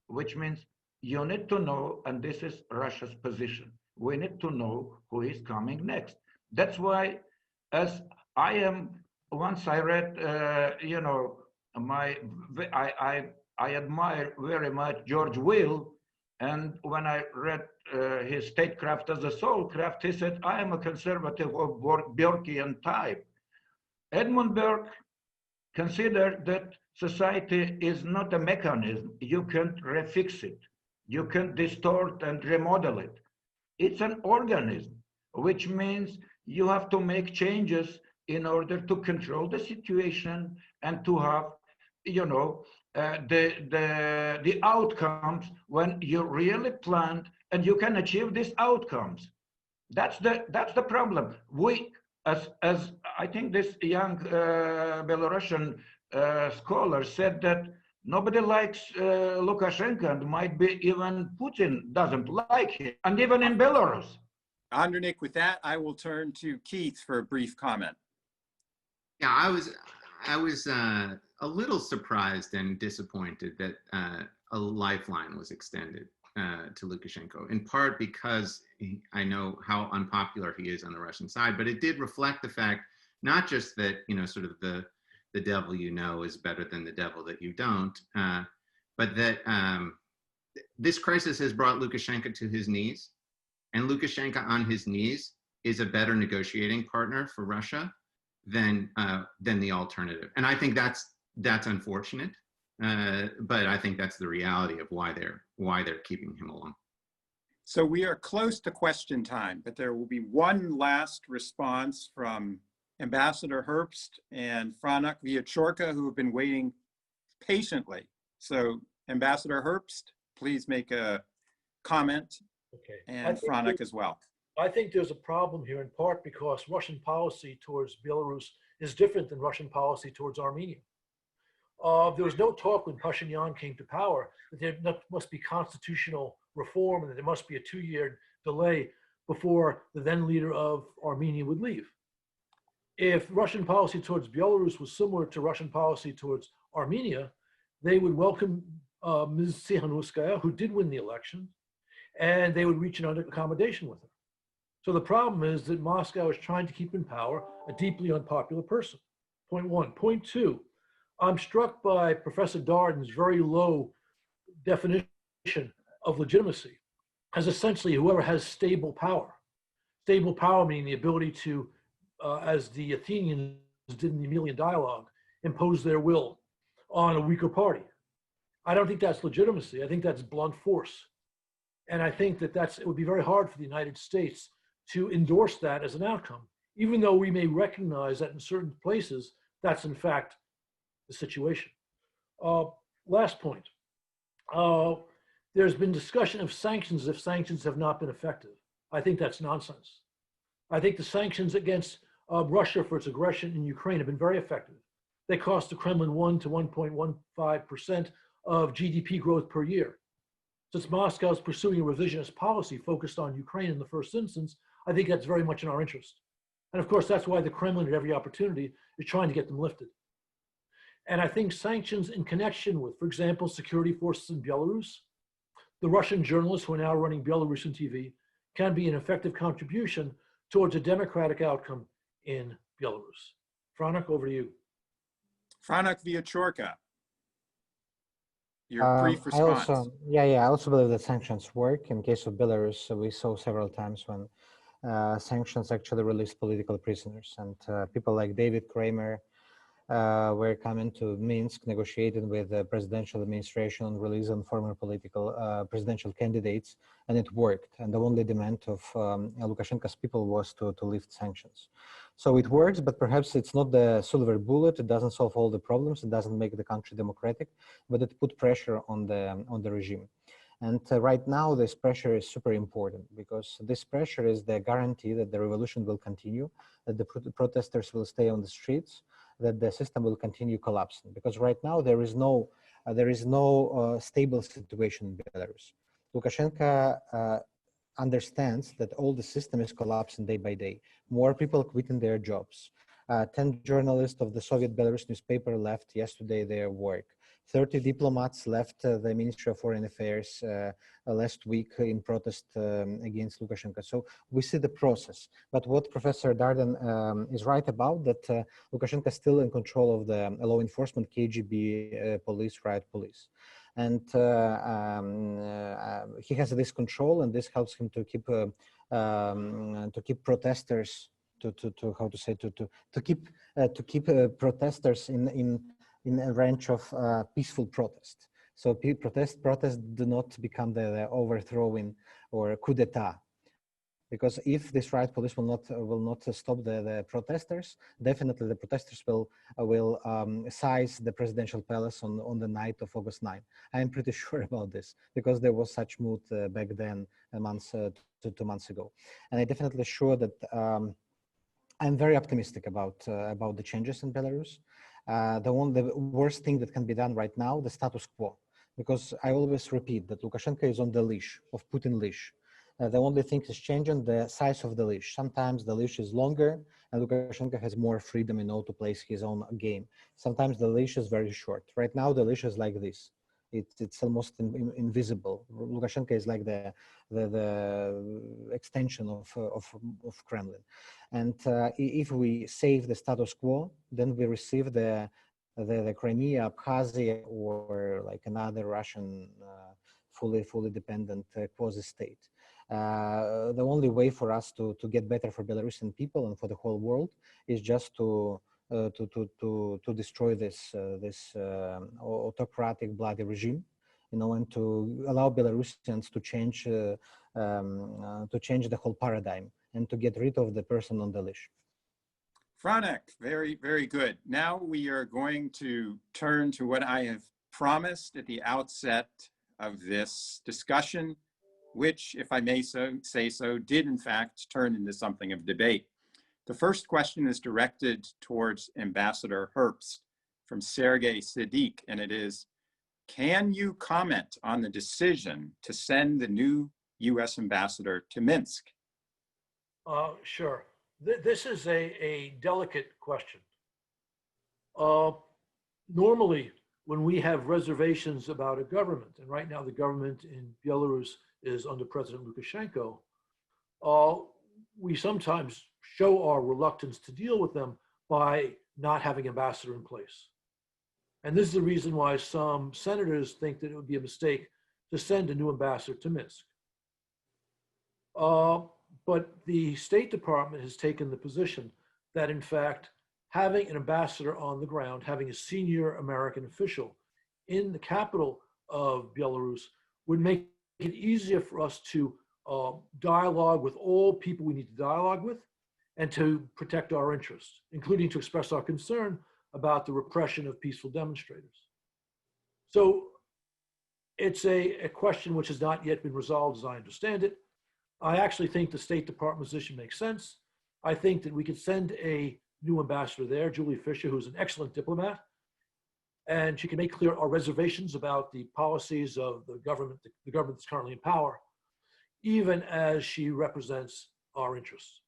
which means you need to know, and this is Russia's position. We need to know who is coming next. That's why, as once I read, I admire very much George Will, and when I read his Statecraft as a Soulcraft, he said, I am a conservative of Burkean type. Edmund Burke considered that society is not a mechanism. You can't refix it. You can distort and remodel it. It's an organism, which means you have to make changes in order to control the situation and to have, the outcomes when you really planned and you can achieve these outcomes. That's the problem. We, as I think this young Belarusian scholar said, that nobody likes Lukashenko, and might be even Putin doesn't like him, and even in Belarus. Andronik, with that, I will turn to Keith for a brief comment. Yeah, I was a little surprised and disappointed that a lifeline was extended to Lukashenko, in part because I know how unpopular he is on the Russian side, but it did reflect the fact, not just that, sort of the the devil you know is better than the devil that you don't. But that this crisis has brought Lukashenko to his knees, and Lukashenko on his knees is a better negotiating partner for Russia than the alternative. And I think that's unfortunate, but I think that's the reality of why they're keeping him along. So we are close to question time, but there will be one last response from Ambassador Herbst and Franek Viachorka, who have been waiting patiently. So Ambassador Herbst, please make a comment, Okay. and Franek as well. I think there's a problem here in part because Russian policy towards Belarus is different than Russian policy towards Armenia. There was no talk when Pashinyan came to power that there must be constitutional reform and that there must be a 2-year delay before the then leader of Armenia would leave. If Russian policy towards Belarus was similar to Russian policy towards Armenia, they would welcome Ms. Tsikhanouskaya, who did win the election, and they would reach an accommodation with her. So the problem is that Moscow is trying to keep in power a deeply unpopular person. Point one. Point two, I'm struck by Professor Darden's very low definition of legitimacy as essentially whoever has stable power. Stable power meaning the ability to, as the Athenians did in the Emelian dialogue, impose their will on a weaker party. I don't think that's legitimacy. I think that's blunt force. And I think that it would be very hard for the United States to endorse that as an outcome, even though we may recognize that in certain places, that's in fact the situation. Last point. There's been discussion of sanctions if sanctions have not been effective. I think that's nonsense. I think the sanctions against Russia for its aggression in Ukraine have been very effective. They cost the Kremlin 1 to 1.15% of GDP growth per year. Since Moscow is pursuing a revisionist policy focused on Ukraine in the first instance, I think that's very much in our interest. And of course, that's why the Kremlin at every opportunity is trying to get them lifted. And I think sanctions in connection with, for example, security forces in Belarus, the Russian journalists who are now running Belarusian TV, can be an effective contribution towards a democratic outcome in Belarus. Franek, over to you. Franek Viachorka, your brief response. I also believe that sanctions work. In case of Belarus, we saw several times when sanctions actually released political prisoners, and people like David Kramer were coming to Minsk, negotiating with the presidential administration on release on former political presidential candidates, and it worked. And the only demand of Lukashenko's people was to lift sanctions. So it works, but perhaps it's not the silver bullet. It doesn't solve all the problems. It doesn't make the country democratic, but it put pressure on the regime. And right now, this pressure is super important because this pressure is the guarantee that the revolution will continue, that the protesters will stay on the streets, that the system will continue collapsing. Because right now there is no stable situation in Belarus. Lukashenko understands that all the system is collapsing day by day. More people quitting their jobs. 10 journalists of the Soviet Belarus newspaper left yesterday their work. 30 diplomats left the Ministry of Foreign Affairs last week in protest against Lukashenko. So we see the process. But what Professor Darden is right about, that Lukashenko is still in control of the law enforcement, KGB, police, riot police. And he has this control, and this helps him to keep protesters to keep protesters in a range of peaceful protest. So protests do not become the overthrowing or coup d'etat. Because if this riot police will not stop the protesters, definitely the protesters will seize the presidential palace on the night of August 9. I am pretty sure about this because there was such mood back then, two months ago, and I'm definitely sure that I'm very optimistic about the changes in Belarus. The worst thing that can be done right now, the status quo, because I always repeat that Lukashenko is on the leash of Putin leash. The only thing is changing the size of the leash. Sometimes the leash is longer and Lukashenko has more freedom to place his own game. Sometimes the leash is very short. Right now the leash is like this. It's almost invisible. Lukashenko is like the extension of Kremlin. And if we save the status quo, then we receive the Crimea, Abkhazia, or like another Russian fully dependent quasi-state. The only way for us to get better for Belarusian people and for the whole world is just to destroy this autocratic bloody regime, and to allow Belarusians to change the whole paradigm and to get rid of the person on the leash. Franek, very, very good. Now we are going to turn to what I have promised at the outset of this discussion, which, if I may say so, did in fact turn into something of debate. The first question is directed towards Ambassador Herbst from Sergei Siddiq, and it is, can you comment on the decision to send the new U.S. ambassador to Minsk? Sure. This is a delicate question. Normally, when we have reservations about a government, and right now the government in Belarus is under President Lukashenko, we sometimes show our reluctance to deal with them by not having an ambassador in place. And this is the reason why some senators think that it would be a mistake to send a new ambassador to Minsk. But the State Department has taken the position that, in fact, having an ambassador on the ground, having a senior American official in the capital of Belarus would make it easier for us to dialogue with all people we need to dialogue with and to protect our interests, including to express our concern about the repression of peaceful demonstrators. So it's a question which has not yet been resolved as I understand it. I actually think the State Department position makes sense. I think that we could send a new ambassador there, Julie Fisher, who's an excellent diplomat, and she can make clear our reservations about the policies of the government that's currently in power, even as she represents our interests.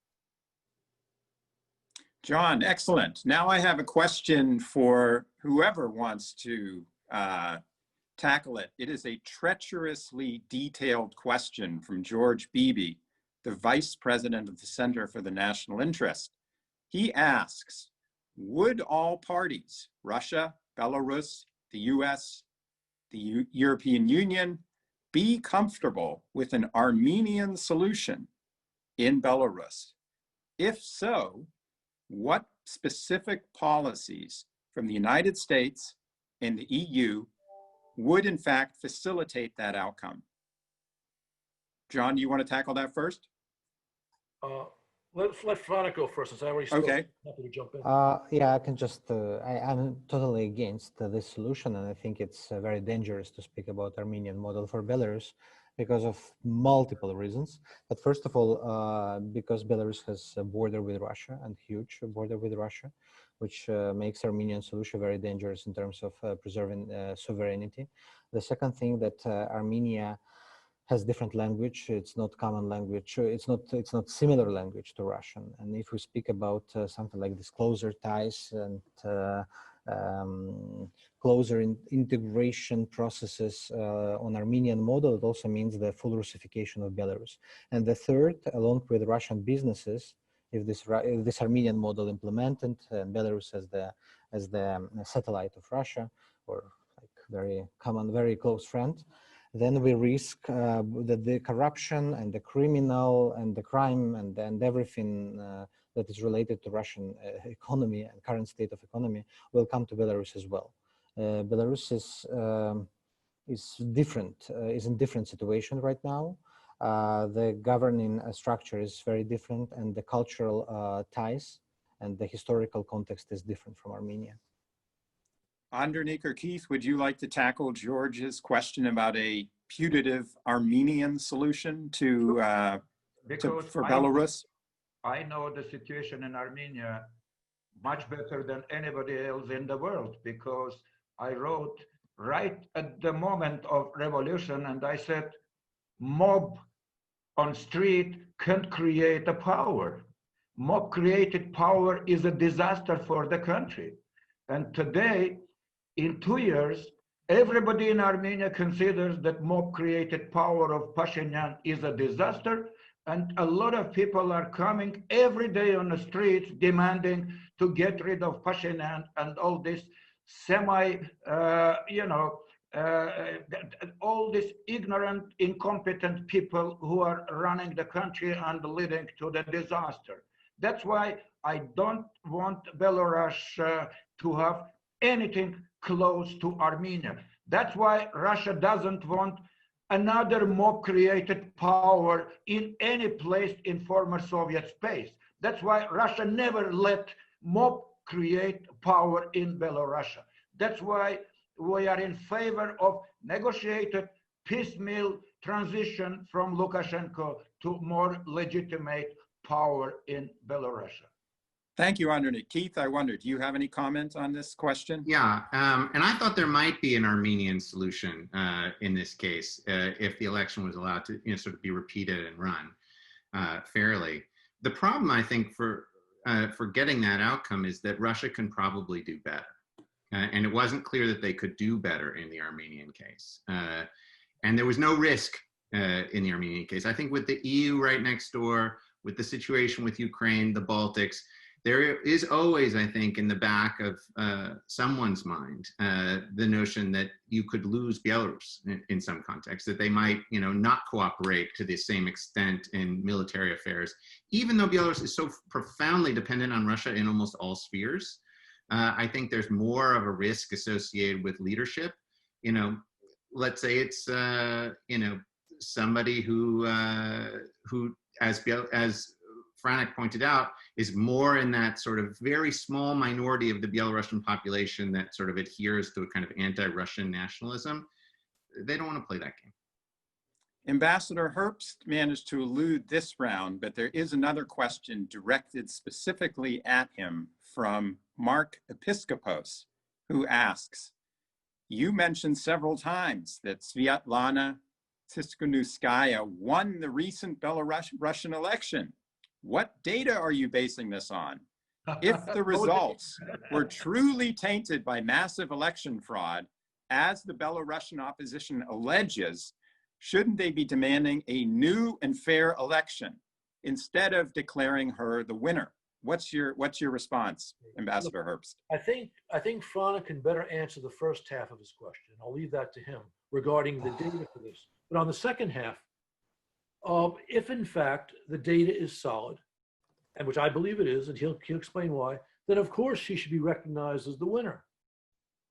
John, excellent. Now I have a question for whoever wants to tackle it. It is a treacherously detailed question from George Beebe, the Vice President of the Center for the National Interest. He asks, would all parties, Russia, Belarus, the US, the European Union, be comfortable with an Armenian solution in Belarus? If so, what specific policies from the United States and the EU would in fact facilitate that outcome? John, do you want to tackle that first? Let Franek go first, since I already spoke. Okay. Happy to jump in. Yeah, I can just, I'm totally against this solution, and I think it's very dangerous to speak about Armenian model for Belarus because of multiple reasons. But first of all, because Belarus has a border with Russia, and huge border with Russia, which makes Armenian solution very dangerous in terms of preserving sovereignty. The second thing that Armenia has different language. It's not common language. It's not similar language to Russian. And if we speak about something like this closer ties and closer integration processes on Armenian model, it also means the full Russification of Belarus. And the third, along with Russian businesses, if this Armenian model implemented and Belarus as the satellite of Russia, or like very common, very close friend, then we risk that the corruption and the criminal and the crime and everything that is related to Russian economy and current state of economy will come to Belarus as well. Belarus is different, is in different situation right now. The governing structure is very different, and the cultural ties and the historical context is different from Armenia. Andronik or Keith, would you like to tackle George's question about a putative Armenian solution for Belarus? I know the situation in Armenia much better than anybody else in the world, because I wrote right at the moment of revolution, and I said, mob on street can't create a power. Mob created power is a disaster for the country. And today, in 2 years, Everybody in Armenia considers that mob-created power of Pashinyan is a disaster, and a lot of people are coming every day on the streets demanding to get rid of Pashinyan and all this all these ignorant, incompetent people who are running the country and leading to the disaster. That's why I don't want Belarus to have anything close to Armenia. That's why Russia doesn't want another mob-created power in any place in former Soviet space. That's why Russia never let mob create power in Belarus. That's why we are in favor of negotiated piecemeal transition from Lukashenko to more legitimate power in Belarus. Thank you, Andrei. Keith, I wonder, do you have any comment on this question? Yeah, and I thought there might be an Armenian solution in this case if the election was allowed to sort of be repeated and run fairly. The problem, I think, for getting that outcome is that Russia can probably do better. And it wasn't clear that they could do better in the Armenian case. And there was no risk in the Armenian case. I think with the EU right next door, with the situation with Ukraine, the Baltics, there is always, I think, in the back of someone's mind, the notion that you could lose Belarus in some context, that they might, not cooperate to the same extent in military affairs, even though Belarus is so profoundly dependent on Russia in almost all spheres. I think there's more of a risk associated with leadership. Let's say it's, somebody who as Franek pointed out, is more in that sort of very small minority of the Belarusian population that sort of adheres to a kind of anti-Russian nationalism. They don't want to play that game. Ambassador Herbst managed to elude this round, but there is another question directed specifically at him from Mark Episkopos, who asks, you mentioned several times that Sviatlana Tsikhanouskaya won the recent Belarusian election. What data are you basing this on? If the results were truly tainted by massive election fraud, as the Belarusian opposition alleges, shouldn't they be demanding a new and fair election instead of declaring her the winner? What's your response, Ambassador Herbst? I think Franek can better answer the first half of his question. I'll leave that to him regarding the data for this. But on the second half, if in fact the data is solid, and which I believe it is, and he'll explain why, then of course she should be recognized as the winner.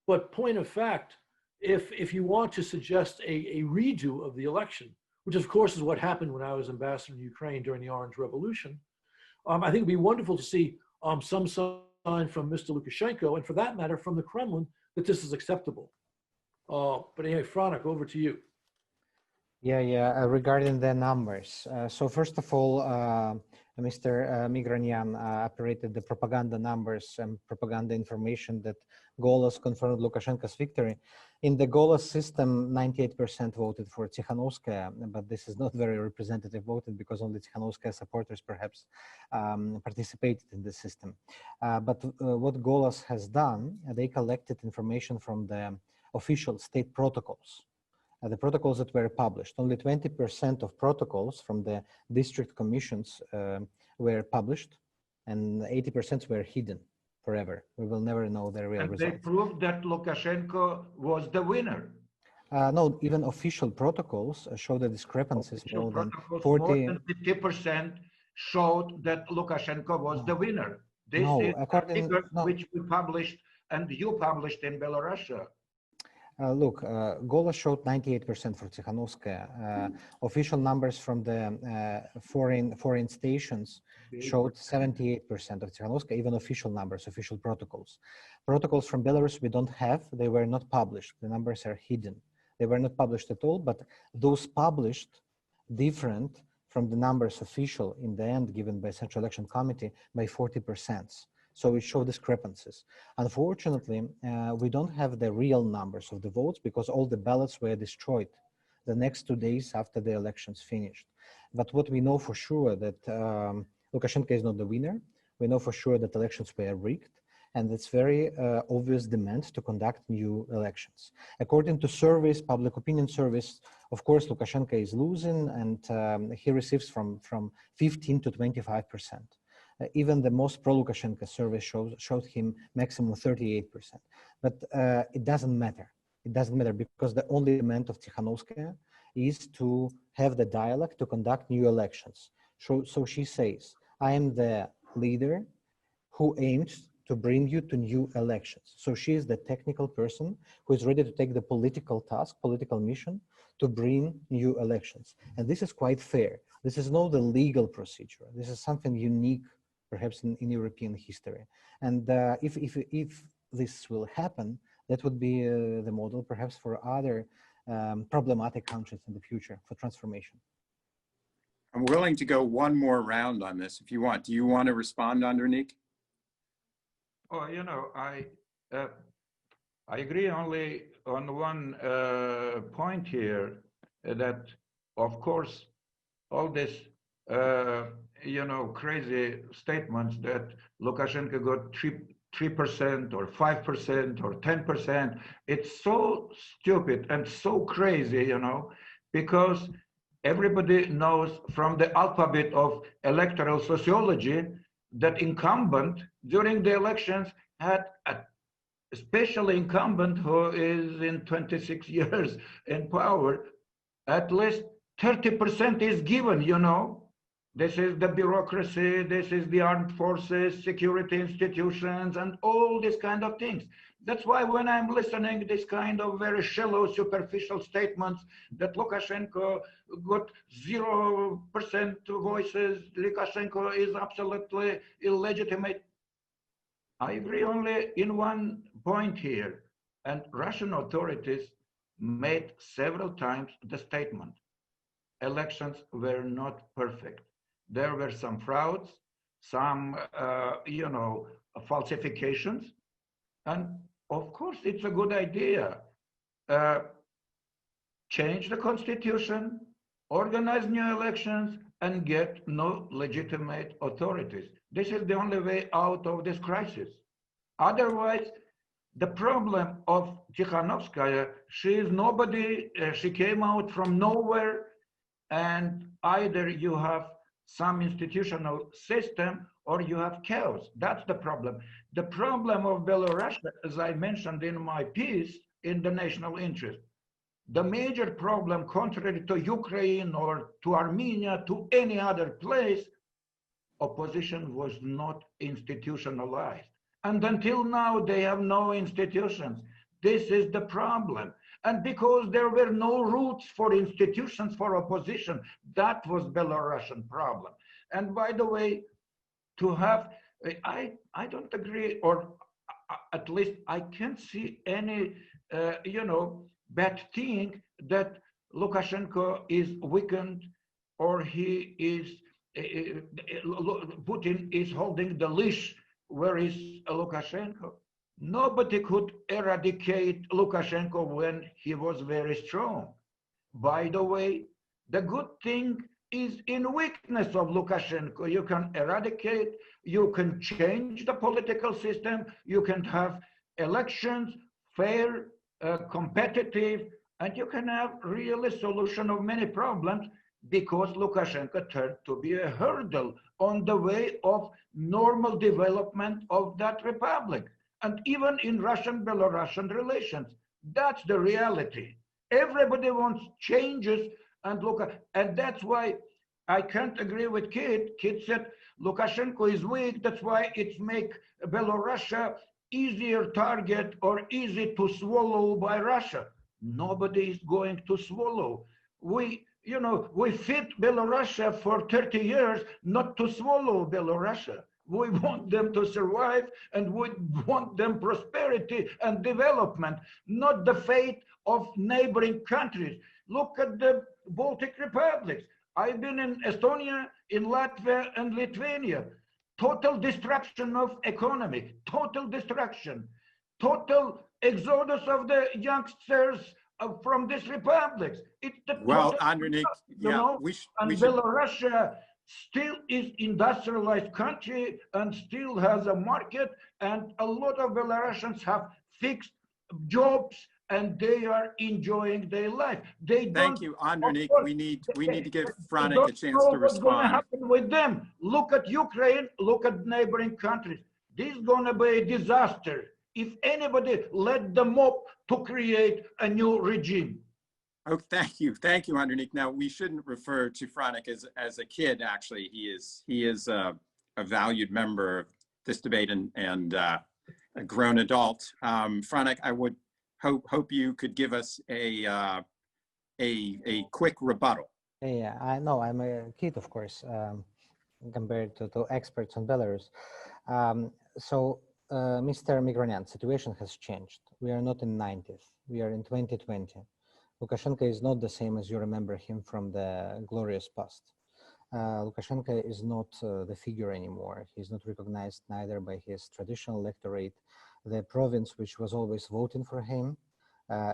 But point of fact, if you want to suggest a redo of the election, which of course is what happened when I was ambassador in Ukraine during the Orange Revolution, I think it'd be wonderful to see some sign from Mr. Lukashenko, and for that matter, from the Kremlin, that this is acceptable. But anyway, Franek, over to you. Yeah. Regarding the numbers. So first of all, Mr. Migranyan operated the propaganda numbers and propaganda information that Golos confirmed Lukashenko's victory. In the Golos system, 98% voted for Tsikhanouskaya, but this is not very representative voted because only Tsikhanouskaya supporters perhaps participated in the system. But what Golos has done, they collected information from the official state protocols. The protocols that were published. Only 20% of protocols from the district commissions were published, and 80% were hidden forever. We will never know their real results. And they proved that Lukashenko was the winner. No, even official protocols show the discrepancies. Official More than protocols, 40. more than 50% showed that Lukashenko was the winner. This is a figure which we published and you published in Belarus. Look, Golos showed 98% for Tsikhanouskaya. Official numbers from the foreign stations showed 78% of Tsikhanouskaya, even official numbers, official protocols. Protocols from Belarus we don't have, they were not published. The numbers are hidden. They were not published at all, but those published different from the numbers official in the end given by Central Election Committee by 40%. So it showed discrepancies. Unfortunately, we don't have the real numbers of the votes because all the ballots were destroyed the next 2 days after the elections finished. But what we know for sure that Lukashenko is not the winner. We know for sure that elections were rigged. and it's very obvious demand to conduct new elections. According to surveys, public opinion surveys, of course, Lukashenko is losing, and he receives from 15 to 25%. Even the most pro-Lukashenko survey showed him maximum 38%. But it doesn't matter. It doesn't matter because the only demand of Tikhanovskaya is to have the dialogue to conduct new elections. So she says, I am the leader who aims to bring you to new elections. So she is the technical person who is ready to take the political task, political mission to bring new elections. And this is quite fair. This is not the legal procedure. This is something unique, perhaps in European history. And if this will happen, that would be the model perhaps for other problematic countries in the future for transformation. I'm willing to go one more round on this if you want. Do you want to respond, Andronik? Oh, I agree only on one point here, that of course all this crazy statements that Lukashenko got 3% or 5% or 10%, it's so stupid and so crazy, because everybody knows from the alphabet of electoral sociology that incumbent during the elections had a special incumbent who is in 26 years in power, at least 30% is given, This is the bureaucracy, this is the armed forces, security institutions, and all these kind of things. That's why when I'm listening this kind of very shallow, superficial statements that Lukashenko got 0% voices, Lukashenko is absolutely illegitimate. I agree only in one point here, and Russian authorities made several times the statement, elections were not perfect. There were some frauds, some, falsifications. And of course, it's a good idea. Change the constitution, organize new elections, and get no legitimate authorities. This is the only way out of this crisis. Otherwise, the problem of Tikhanovskaya, she is nobody, she came out from nowhere, and either you have some institutional system or you have chaos. That's the problem. The problem of Belarus, as I mentioned in my piece, in the national interest, the major problem, contrary to Ukraine or to Armenia, to any other place, opposition was not institutionalized. And until now, they have no institutions. This is the problem. And because there were no roots for institutions for opposition, that was Belarusian problem. And by the way, to have, I don't agree, or at least I can't see any, bad thing that Lukashenko is weakened or he is, Putin is holding the leash. Where is Lukashenko? Nobody could eradicate Lukashenko when he was very strong. By the way, the good thing is in weakness of Lukashenko. You can eradicate, you can change the political system, you can have elections, fair, competitive, and you can have really solution of many problems because Lukashenko turned to be a hurdle on the way of normal development of that republic. And even in Russian-Belarusian relations, that's the reality. Everybody wants changes, and that's why I can't agree with Kit. Kit said Lukashenko is weak, that's why it's make Belarus easier target or easy to swallow by Russia. Nobody is going to swallow. We feed Belarus for 30 years not to swallow Belarus. We want them to survive and we want them prosperity and development, not the fate of neighboring countries. Look at the Baltic republics. I've been in Estonia, in Latvia and Lithuania. Total destruction of economy, total destruction, total exodus of the youngsters from these republics. It's the well, Andronik, yeah, and Belarus still is industrialized country and still has a market, and a lot of Belarusians have fixed jobs and they are enjoying their life. They don't, Thank you, of Andronik. course, We need to give they Franek don't a chance know to what's going to respond. happen with them. Look at Ukraine, look at neighboring countries. This is going to be a disaster if anybody let them up to create a new regime. Oh, thank you, Andronik. Now we shouldn't refer to Franek as a kid. Actually, he is a valued member of this debate and a grown adult. Franek, I would hope you could give us a quick rebuttal. Yeah, I know I'm a kid, of course, compared to experts on Belarus. Mr. Migranyan, situation has changed. We are not in 90s. We are in 2020. Lukashenko is not the same as you remember him from the glorious past. Lukashenko is not the figure anymore. He's not recognized neither by his traditional electorate. The province which was always voting for him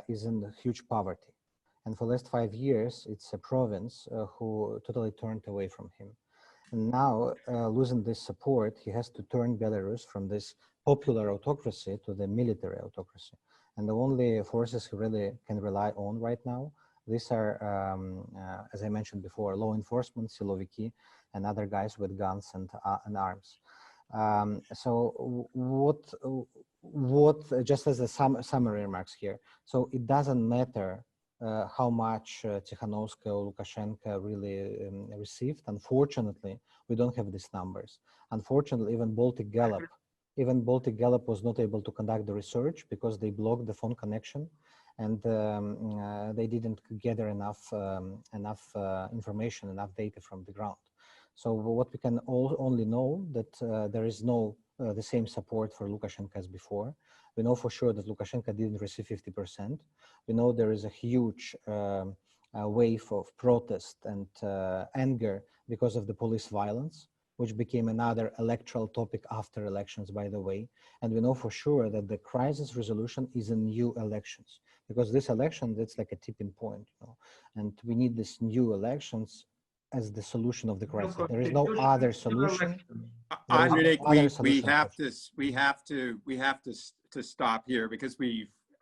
is in huge poverty. And for the last 5 years, it's a province who totally turned away from him. And now, losing this support, he has to turn Belarus from this popular autocracy to the military autocracy. And the only forces he really can rely on right now, these are, as I mentioned before, law enforcement, siloviki, and other guys with guns and arms. Just as a summary remarks here, so it doesn't matter how much Tikhanovskaya or Lukashenko really received. Unfortunately, we don't have these numbers. Unfortunately, even Baltic Gallup was not able to conduct the research because they blocked the phone connection, and they didn't gather enough information, enough data from the ground. So what we can only know that there is no the same support for Lukashenko as before. We know for sure that Lukashenko didn't receive 50%. We know there is a huge wave of protest and anger because of the police violence, which became another electoral topic after elections, by the way. And we know for sure that the crisis resolution is in new elections, because this election, that's like a tipping point, you know? And we need these new elections as the solution of the crisis. There is no other solution. Andronik, we have to stop here because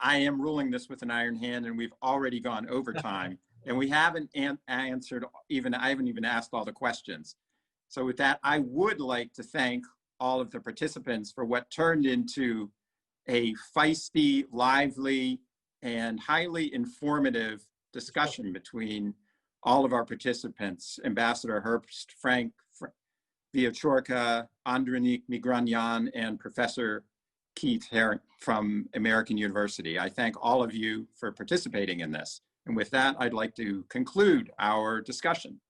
I am ruling this with an iron hand, and we've already gone over time, and we haven't answered I haven't even asked all the questions. So with that, I would like to thank all of the participants for what turned into a feisty, lively, and highly informative discussion between all of our participants, Ambassador Herbst, Frank Wieczorka, Andronik Migranyan, and Professor Keith Herring from American University. I thank all of you for participating in this. And with that, I'd like to conclude our discussion.